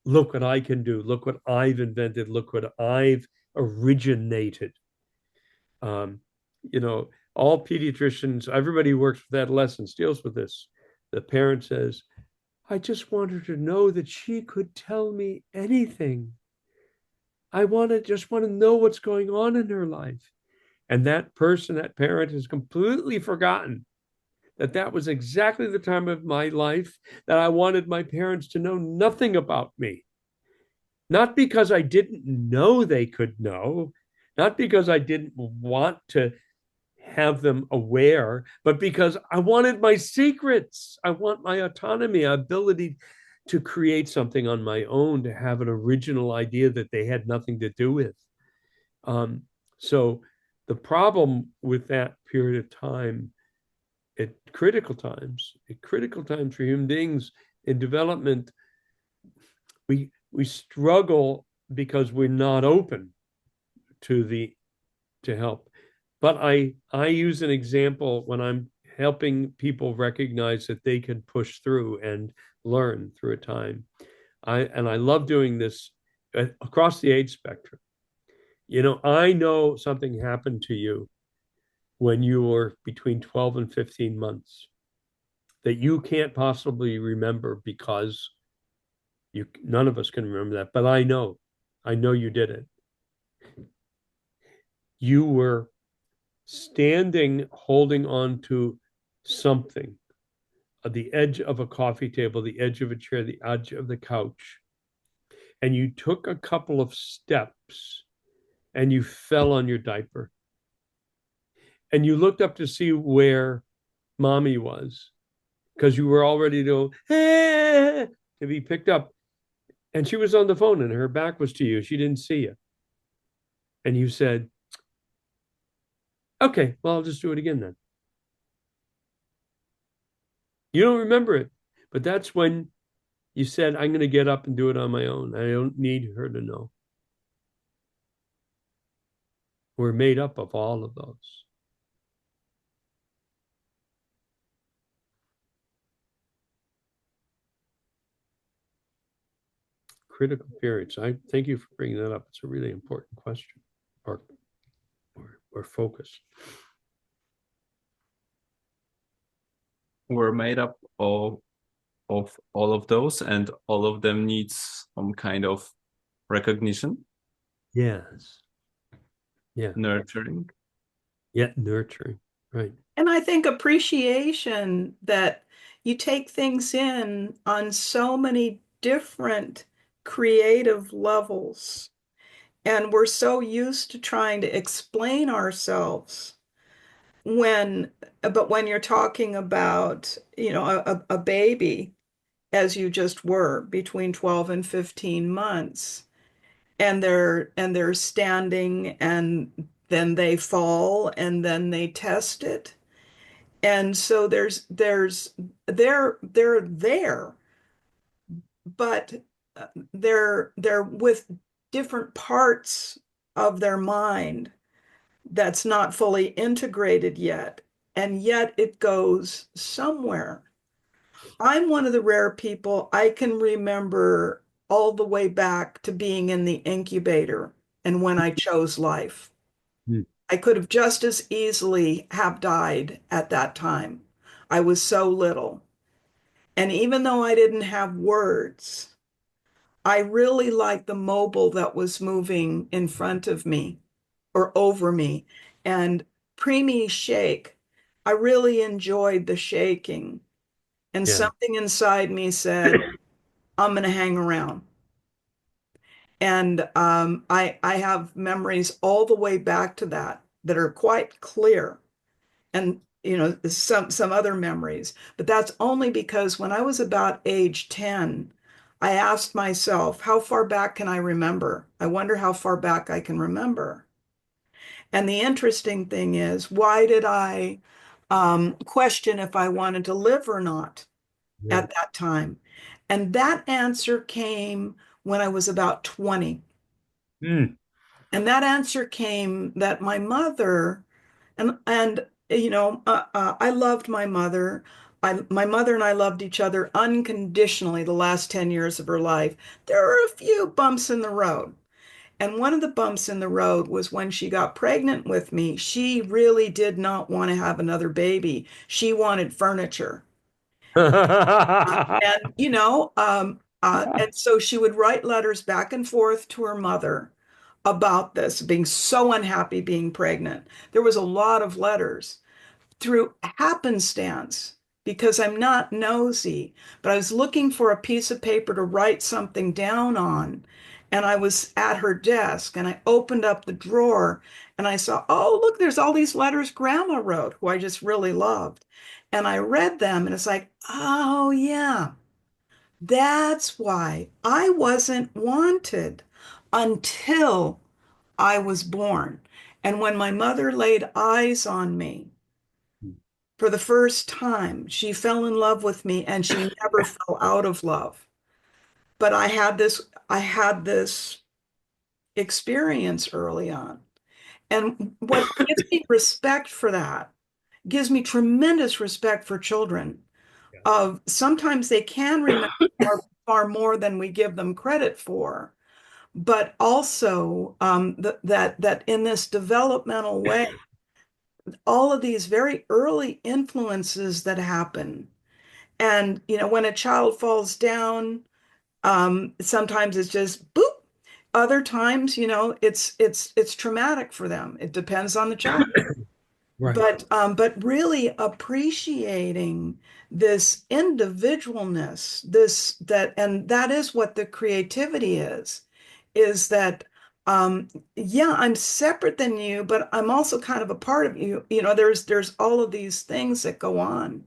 look what I can do, look what I've invented, look what I've originated. Um, all pediatricians, everybody who works with adolescents deals with this. The parent says, I just want her to know that she could tell me anything. Just want to know what's going on in her life. And that person, that parent, has completely forgotten that that was exactly the time of my life that I wanted my parents to know nothing about me. Not because I didn't know they could know, not because I didn't want to have them aware, but because I wanted my secrets. I want my autonomy, ability to create something on my own, to have an original idea that they had nothing to do with. So the problem with that period of time at critical times for human beings in development, we struggle because we're not open to help. But I use an example when I'm helping people recognize that they can push through and learn through a time. I love doing this across the age spectrum. I know something happened to you when you were between 12 and 15 months that you can't possibly remember because none of us can remember that, but I know you did it. You were standing holding on to something at the edge of a coffee table, the edge of a chair, the edge of the couch, and you took a couple of steps and you fell on your diaper. And you looked up to see where mommy was because you were all ready to be picked up. And she was on the phone and her back was to you. She didn't see you. And you said, okay, well, I'll just do it again then. You don't remember it, but that's when you said, I'm going to get up and do it on my own. I don't need her to know. We're made up of all of those. Critical periods. I thank you for bringing that up. It's a really important question or focus. We're made up of all of those, and all of them needs some kind of recognition. Yes. Yeah. Nurturing. Yeah, nurturing. Right. And I think appreciation that you take things in on so many different creative levels. And we're so used to trying to explain ourselves but when you're talking about, a baby, as you just were, between 12 and 15 months, and they're standing and then they fall and then they test it. And so they're there, but they're with different parts of their mind that's not fully integrated yet, and yet it goes somewhere. I'm one of the rare people I can remember all the way back to being in the incubator and when I chose life. Hmm. I could have just as easily have died at that time. I was so little. And even though I didn't have words, I really liked the mobile that was moving in front of me or over me. And preemie shake, I really enjoyed the shaking. And Yeah. something inside me said, I'm going to hang around. And I have memories all the way back to that are quite clear. And some other memories, but that's only because when I was about age 10, I asked myself, how far back can I remember? I wonder how far back I can remember. And the interesting thing is, why did I question if I wanted to live or not Yeah. at that time? And that answer came when I was about 20. Mm. And that answer came that my mother and I loved my mother. My mother and I loved each other unconditionally the last 10 years of her life. There were a few bumps in the road. And one of the bumps in the road was when she got pregnant with me. She really did not want to have another baby. She wanted furniture. And, and so she would write letters back and forth to her mother about this, being so unhappy being pregnant. There was a lot of letters through happenstance because I'm not nosy, but I was looking for a piece of paper to write something down on. And I was at her desk and I opened up the drawer and I saw, oh, look, there's all these letters Grandma wrote, who I just really loved. And I read them and it's like, oh, yeah, that's why I wasn't wanted until I was born. And when my mother laid eyes on me, for the first time, she fell in love with me and she never fell out of love. But I had this experience early on. And what gives me respect for that, gives me tremendous respect for children of sometimes they can remember far more than we give them credit for, but also that in this developmental way, all of these very early influences that happen. And, when a child falls down, sometimes it's just boop. Other times, it's traumatic for them. It depends on the child. Right. But really appreciating this individualness, and that is what the creativity is that yeah, I'm separate than you, but I'm also kind of a part of you. There's all of these things that go on.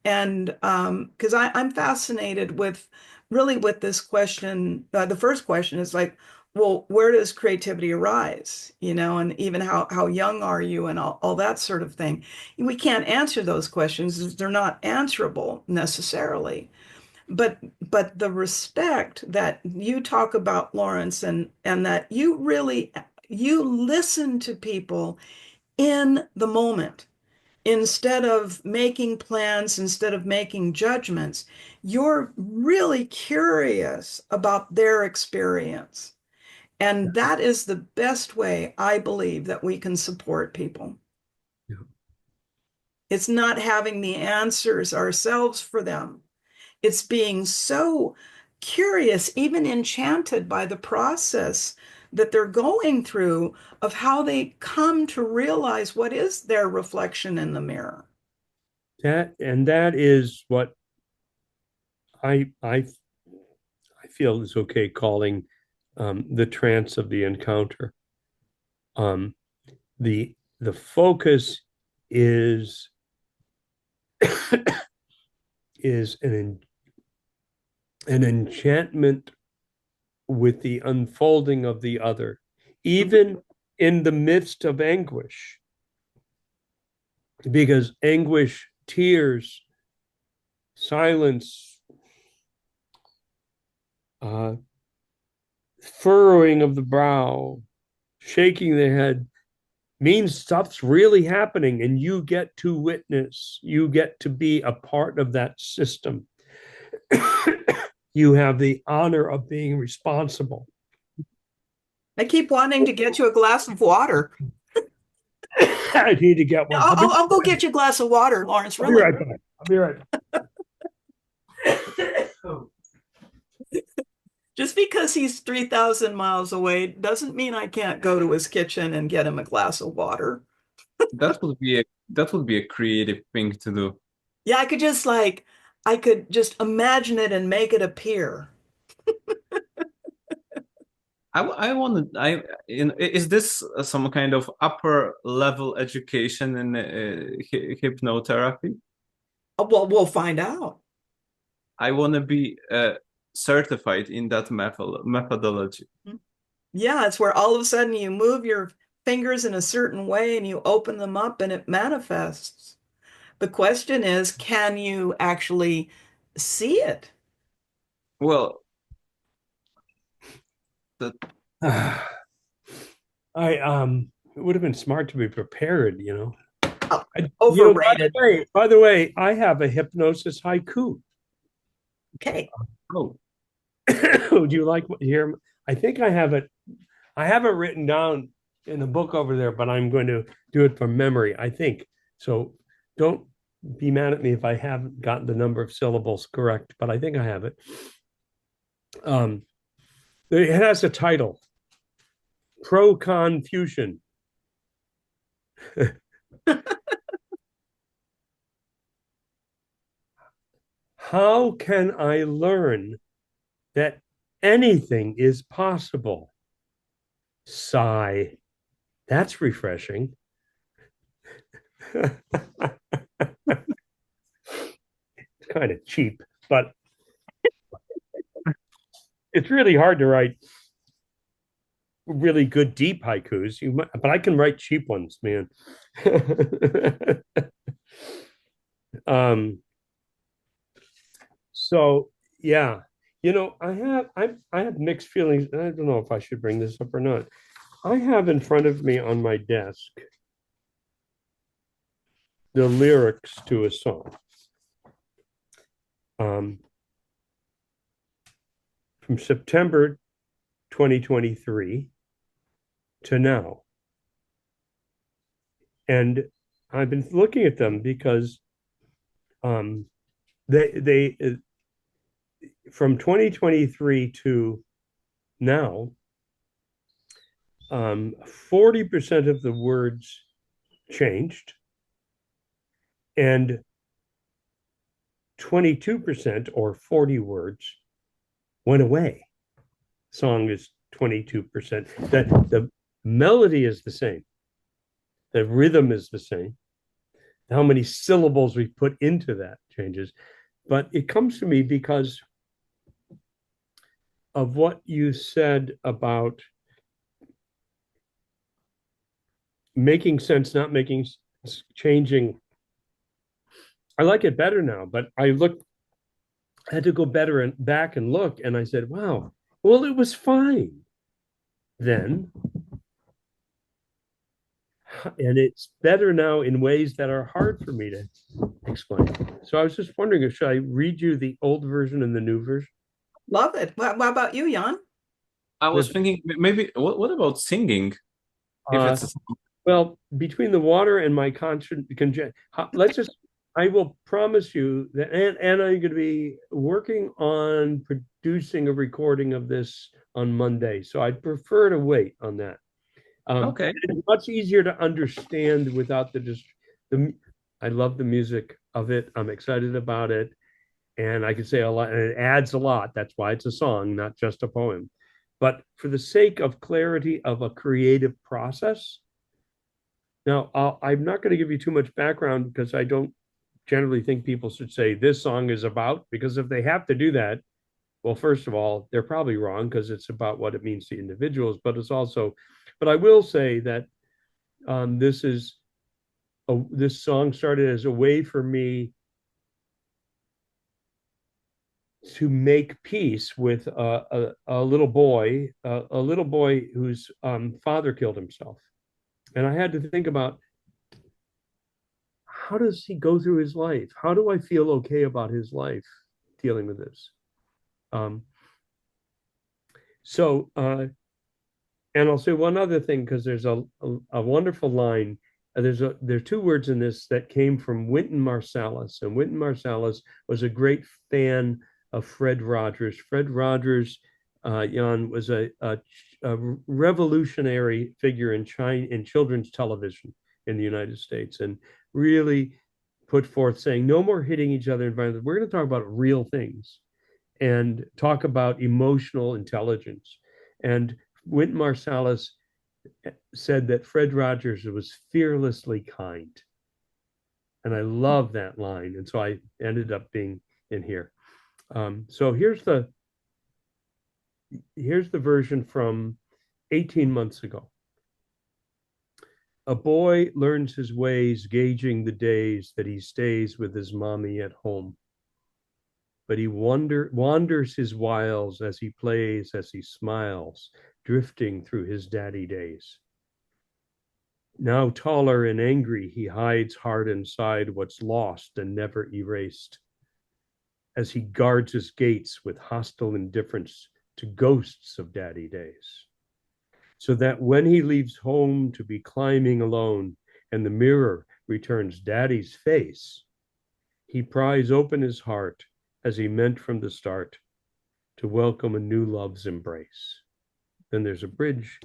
And because I'm fascinated with really with this question, the first question is like, well, where does creativity arise? And even how young are you and all that sort of thing. We can't answer those questions. They're not answerable necessarily. But the respect that you talk about, Laurence, and that you listen to people in the moment instead of making plans, instead of making judgments, you're really curious about their experience. And that is the best way, I believe, that we can support people. Yeah. It's not having the answers ourselves for them. It's being so curious, even enchanted by the process that they're going through of how they come to realize what is their reflection in the mirror. That is what I feel is okay calling the trance of the encounter. Um, the focus is is an enchantment with the unfolding of the other, even in the midst of anguish, because anguish, tears, silence, uh, furrowing of the brow, shaking the head, means stuff's really happening and you get to witness, you get to be a part of that system. You have the honor of being responsible. I keep wanting to get you a glass of water. I need to get one. I'll go get you a glass of water, Laurence, I'll be really. right back. I'll be right back. Just because he's 3,000 miles away doesn't mean I can't go to his kitchen and get him a glass of water. That would be a creative thing to do. Yeah, I could just imagine it and make it appear. I want to. Is this some kind of upper level education in hypnotherapy? Well, we'll find out. I want to be certified in that methodology. Yeah, it's where all of a sudden you move your fingers in a certain way and you open them up and it manifests. The question is, can you actually see it? Well, that It would have been smart to be prepared, you know. Oh, You know, overrated. by the way, I have a hypnosis haiku. Okay. oh, Would you like to hear? I think I have it. I have it written down in the book over there, but I'm going to do it from memory, I think. So don't be mad at me if I haven't gotten the number of syllables correct, but I think I have it. Um, it has a title, Pro Confusion. How can I learn that anything is possible? Sigh. That's refreshing. It's kind of cheap, but it's really hard to write really good deep haikus. But I can write cheap ones, man. um. So yeah, you know, I have mixed feelings. I don't know if I should bring this up or not. I have in front of me on my desk the lyrics to a song. Um, from September 2023 to now. And I've been looking at them because um, they from 2023 to now, 40% of the words changed, and 22% or 40 words went away. Song is 22%. That the melody is the same, the rhythm is the same. How many syllables we put into that changes. But it comes to me because of what you said about making sense, not making changing. I like it better now, but I had to go better and back and look, and I said, wow, well, it was fine then. And it's better now in ways that are hard for me to explain. So I was just wondering if should I read you the old version and the new version? Love it. What about you, Jan? I was This, thinking maybe what about singing? If uh, it's well, between the water and my let's just. I will promise you that, and I'm going to be working on producing a recording of this on Monday. So I'd prefer to wait on that. okay, It's much easier to understand without the. I love the music of it. I'm excited about it, and I could say a lot. And it adds a lot. That's why it's a song, not just a poem. But for the sake of clarity of a creative process, now I'm not going to give you too much background because I don't generally think people should say this song is about, because if they have to do that, well, first of all, they're probably wrong because it's about what it means to individuals, but it's also, but I will say that this song started as a way for me to make peace with a little boy whose father killed himself. And I had to think about, how does he go through his life? How do I feel okay about his life dealing with this? Um, so, and I'll say one other thing, because there's a wonderful line. There are two words in this that came from Wynton Marsalis, and Wynton Marsalis was a great fan of Fred Rogers. Fred Rogers, Jan, was a revolutionary figure in children's television in the United States, and really put forth saying no more hitting each other in violence. We're going to talk about real things and talk about emotional intelligence. And Wynton Marsalis said that Fred Rogers was fearlessly kind. And I love that line. And so I ended up being in here. So here's the version from 18 months ago. A boy learns his ways, gauging the days that he stays with his mommy at home. But he wanders his wiles as he plays, as he smiles, drifting through his daddy days. Now taller and angry, he hides hard inside what's lost and never erased, as he guards his gates with hostile indifference to ghosts of daddy days. So that when he leaves home to be climbing alone and the mirror returns daddy's face, he pries open his heart as he meant from the start to welcome a new love's embrace. Then there's a bridge.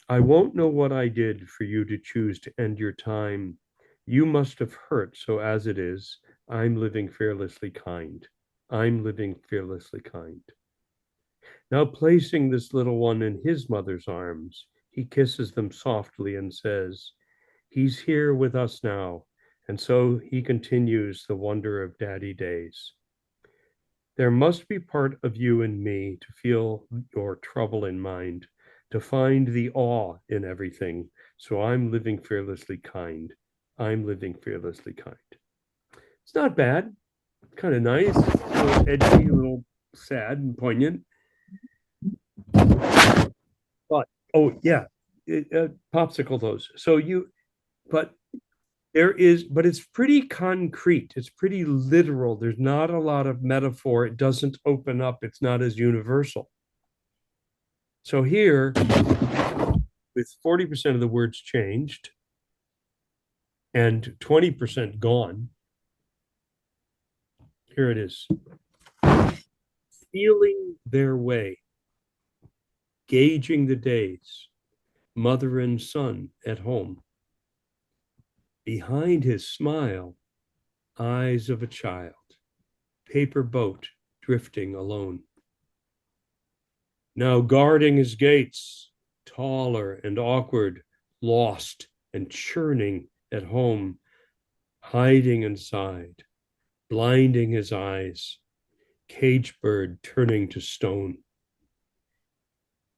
I won't know what I did for you to choose to end your time. You must have hurt, so as it is, I'm living fearlessly kind. I'm living fearlessly kind. Now, placing this little one in his mother's arms, he kisses them softly and says, he's here with us now. And so he continues the wonder of daddy days. There must be part of you and me to feel your trouble in mind, to find the awe in everything. So I'm living fearlessly kind. I'm living fearlessly kind. It's not bad. Kind of nice. A little edgy, a little sad and poignant. But, oh, yeah. Popsicle those. But but it's pretty concrete. It's pretty literal. There's not a lot of metaphor. It doesn't open up. It's not as universal. So here, with 40% of the words changed and 20% gone, here it is. Feeling their way, gauging the days, mother and son at home. Behind his smile, eyes of a child, paper boat drifting alone. Now guarding his gates, taller and awkward, lost and churning at home, hiding inside, blinding his eyes, cage bird turning to stone.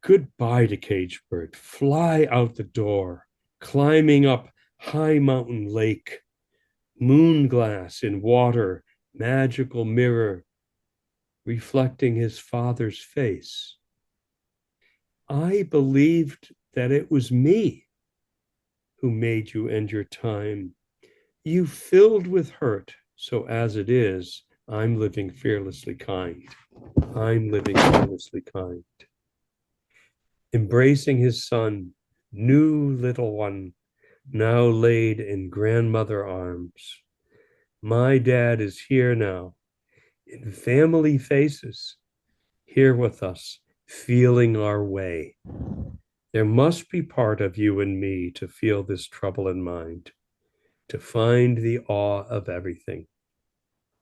Goodbye to cage bird, fly out the door, climbing up high mountain lake, moon glass in water, magical mirror, reflecting his father's face. I believed that it was me who made you end your time. You filled with hurt, so as it is, I'm living fearlessly kind. I'm living fearlessly kind. Embracing his son, new little one, now laid in grandmother arms. My dad is here now, in family faces, here with us, feeling our way. There must be part of you and me to feel this trouble in mind, to find the awe of everything.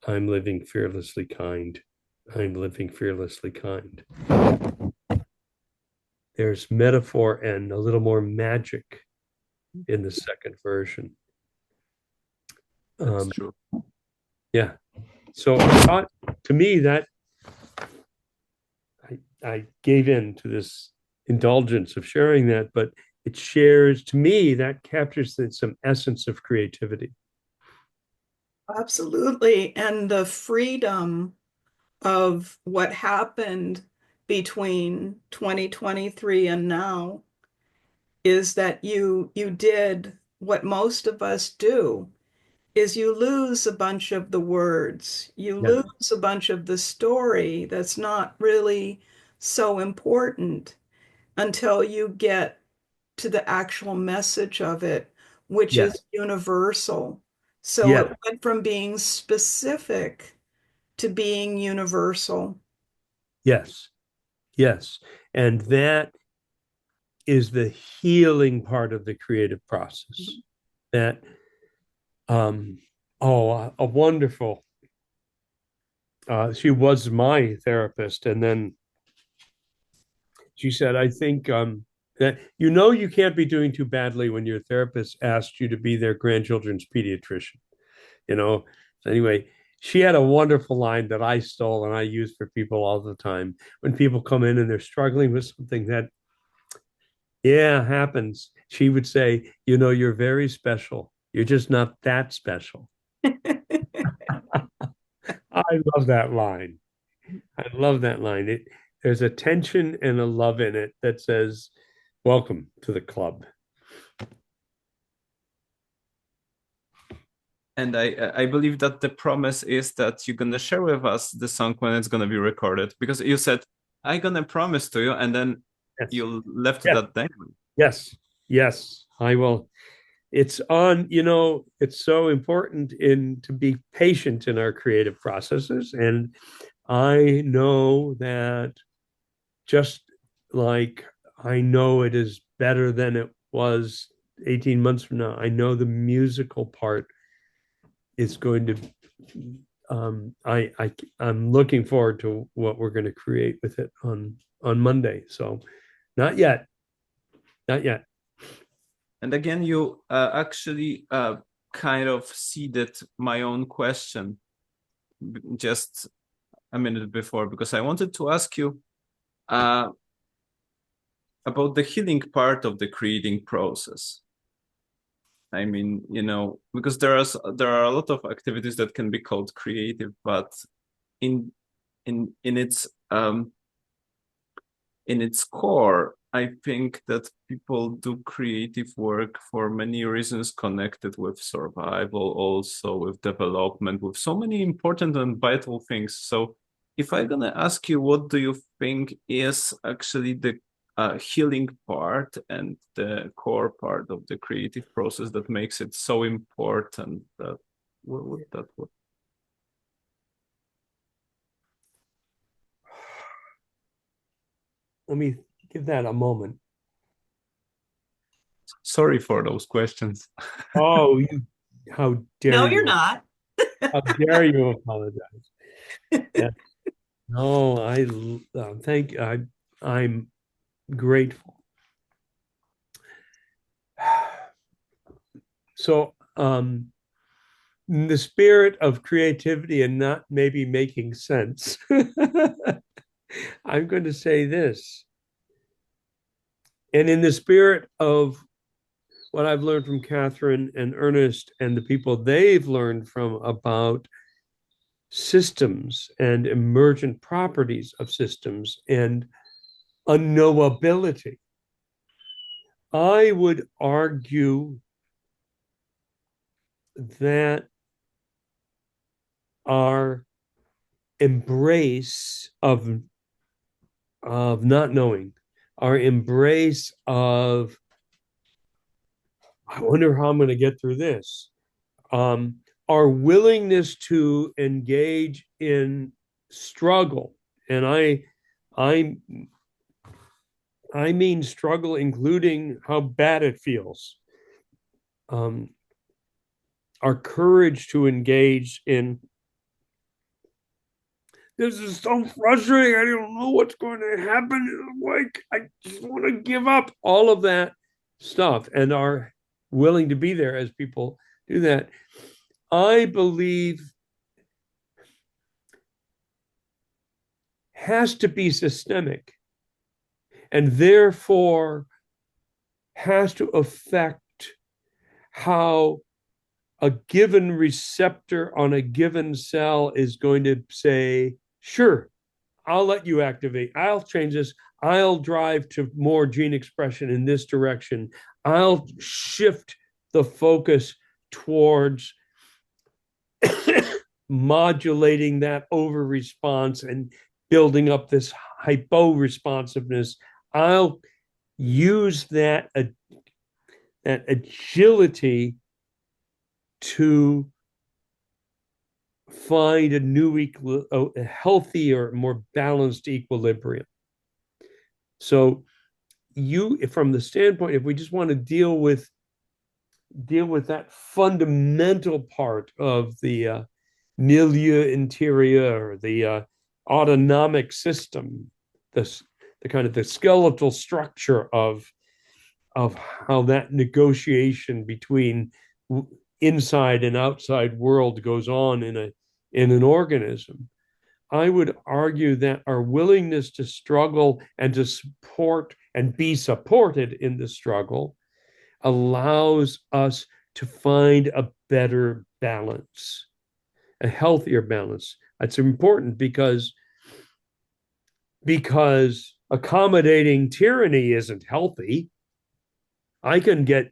I'm living fearlessly kind. I'm living fearlessly kind. There's metaphor and a little more magic in the second version. That's true. Yeah. So I thought, to me, that I gave in to this indulgence of sharing that, but it shares, to me, that captures some essence of creativity. Absolutely. And the freedom of what happened between 2023 and now is that you did what most of us do, is you lose a bunch of the words. You Yes, lose a bunch of the story that's not really so important until you get to the actual message of it, which yes, is universal. So yes, it went from being specific to being universal. yes, yes. And that is the healing part of the creative process. That um a wonderful she was my therapist, and then she said, I think that you can't be doing too badly when your therapist asked you to be their grandchildren's pediatrician, you know. So anyway, she had a wonderful line that I stole and I use for people all the time when people come in and they're struggling with something that, yeah, happens. She would say, you're very special. You're just not that special. I love that line. I love that line. There's a tension and a love in it that says, "Welcome to the club." And I believe that the promise is that you're gonna share with us the song when it's gonna be recorded, because you said I gonna promise to you, and then Yes, you left yes, that dangling. yes, yes. I will. It's on. It's so important in to be patient in our creative processes, and I know that just like I know it is better than it was 18 months from now. I know the musical part is going to I'm looking forward to what we're going to create with it on Monday. So not yet, not yet. And again, you actually kind of seeded my own question just a minute before, because I wanted to ask you uh, about the healing part of the creating process. I mean, because there are a lot of activities that can be called creative, but in in its in its core, I think that people do creative work for many reasons connected with survival, also with development, with so many important and vital things. So, if I'm gonna ask you, what do you think is actually the healing part and the core part of the creative process that makes it so important? That what would that be? Let me give that a moment. Sorry for those questions. Oh, how dare No, you're you? not. How dare you apologize? Yeah. No, thank I'm grateful. So, in the spirit of creativity and not maybe making sense, I'm going to say this. And in the spirit of what I've learned from Catherine and Ernest and the people they've learned from about systems and emergent properties of systems and unknowability, I would argue that our embrace of not knowing, our embrace of I wonder how I'm going to get through this. Our willingness to engage in struggle, and I, I mean struggle, including how bad it feels. Um, our courage to engage in this is so frustrating. I don't know what's going to happen. Like I just want to give up all of that stuff, and are willing to be there as people do that. I believe has to be systemic and therefore has to affect how a given receptor on a given cell is going to say, sure, I'll let you activate. I'll change this. I'll drive to more gene expression in this direction. I'll shift the focus towards modulating that over response and building up this hypo responsiveness. I'll use that agility to find a healthier, more balanced equilibrium. So from the standpoint, if we just want to deal with that fundamental part of the milieu interior, the autonomic system, the kind of the skeletal structure of how that negotiation between inside and outside world goes on in an organism. I would argue that our willingness to struggle and to support and be supported in the struggle allows us to find a better balance, a healthier balance. That's important because accommodating tyranny isn't healthy. I can get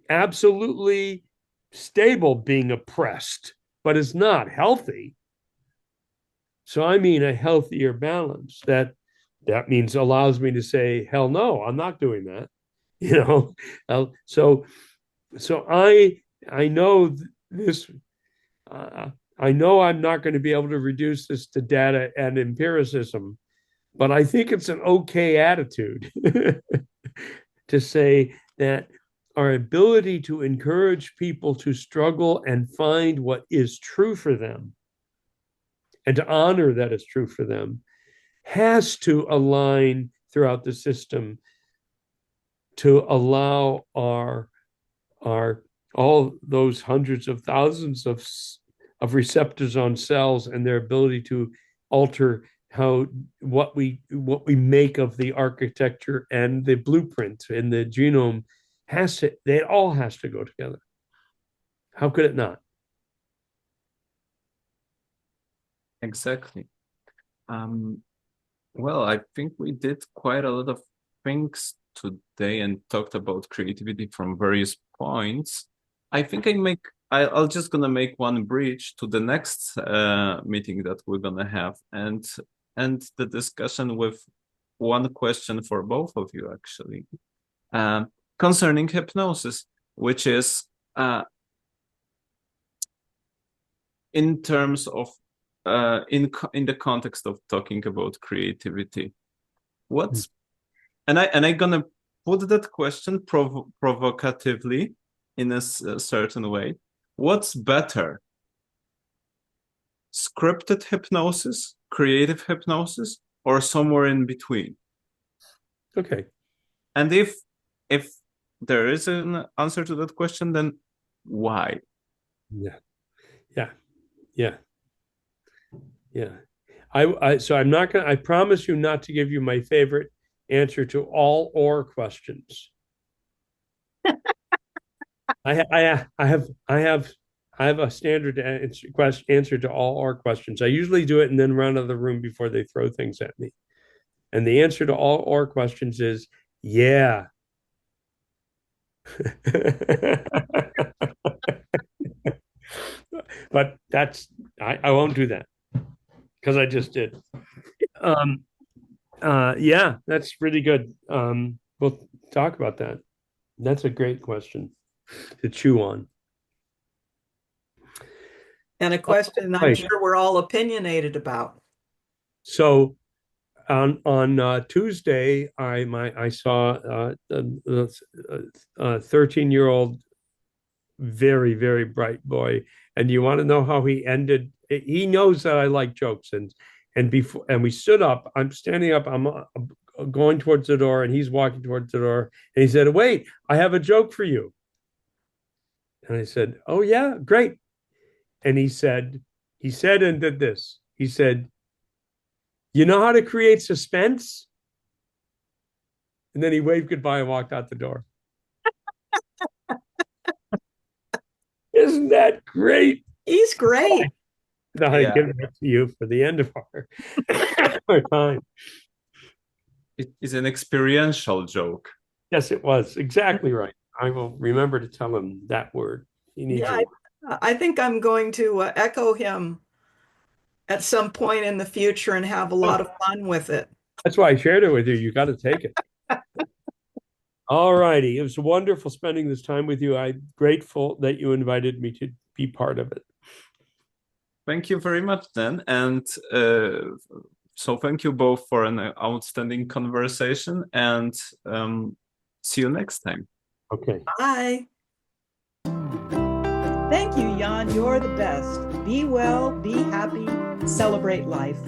absolutely stable being oppressed, but it's not healthy. So I mean a healthier balance that means allows me to say, hell no, I'm not doing that. You know, so I know this. I know I'm not going to be able to reduce this to data and empiricism, but I think it's an okay attitude to say that our ability to encourage people to struggle and find what is true for them and to honor that is true for them has to align throughout the system to allow our all those hundreds of thousands of receptors on cells and their ability to alter what we make of the architecture and the blueprint in the genome it all has to go together. How could it not? Exactly. Well, I think we did quite a lot of things today and talked about creativity from various points. I think I'll just gonna make one bridge to the next meeting that we're gonna have and the discussion with one question for both of you actually, concerning hypnosis, which is in terms of in the context of talking about creativity, what's and I'm gonna put that question provocatively in a certain way. What's better, scripted hypnosis, creative hypnosis, or somewhere in between? Okay. And if there is an answer to that question, then why? Yeah. Yeah. Yeah. Yeah. So I'm not gonna. I promise you not to give you my favorite answer to all or questions. I have a standard answer to all or questions. I usually do it and then run out of the room before they throw things at me. And the answer to all or questions is yeah. But I won't do that because I just did. Um, yeah, that's really good. We'll talk about that. That's a great question to chew on. And a question I'm Right. sure we're all opinionated about. So on Tuesday, I saw a 13-year-old, very bright boy, and you want to know how he ended? He knows that I like jokes, and we stood up. I'm standing up. I'm going towards the door, and he's walking towards the door, and he said, "Wait, I have a joke for you." And I said, "Oh yeah, great." And he said and did this. He said, "You know how to create suspense?" And then he waved goodbye and walked out the door. Isn't that great? He's great. No, I Yeah, give it to you for the end of our time. it is an experiential joke. Yes, it was exactly right. I will remember to tell him that word. He needs Yeah, a word. I think I'm going to echo him at some point in the future and have a lot of fun with it. That's why I shared it with you. You got to take it. All righty. It was wonderful spending this time with you. I'm grateful that you invited me to be part of it. Thank you very much, then. And so thank you both for an outstanding conversation, and see you next time. Okay. Bye. Thank you, Jan. You're the best. Be well, be happy, celebrate life.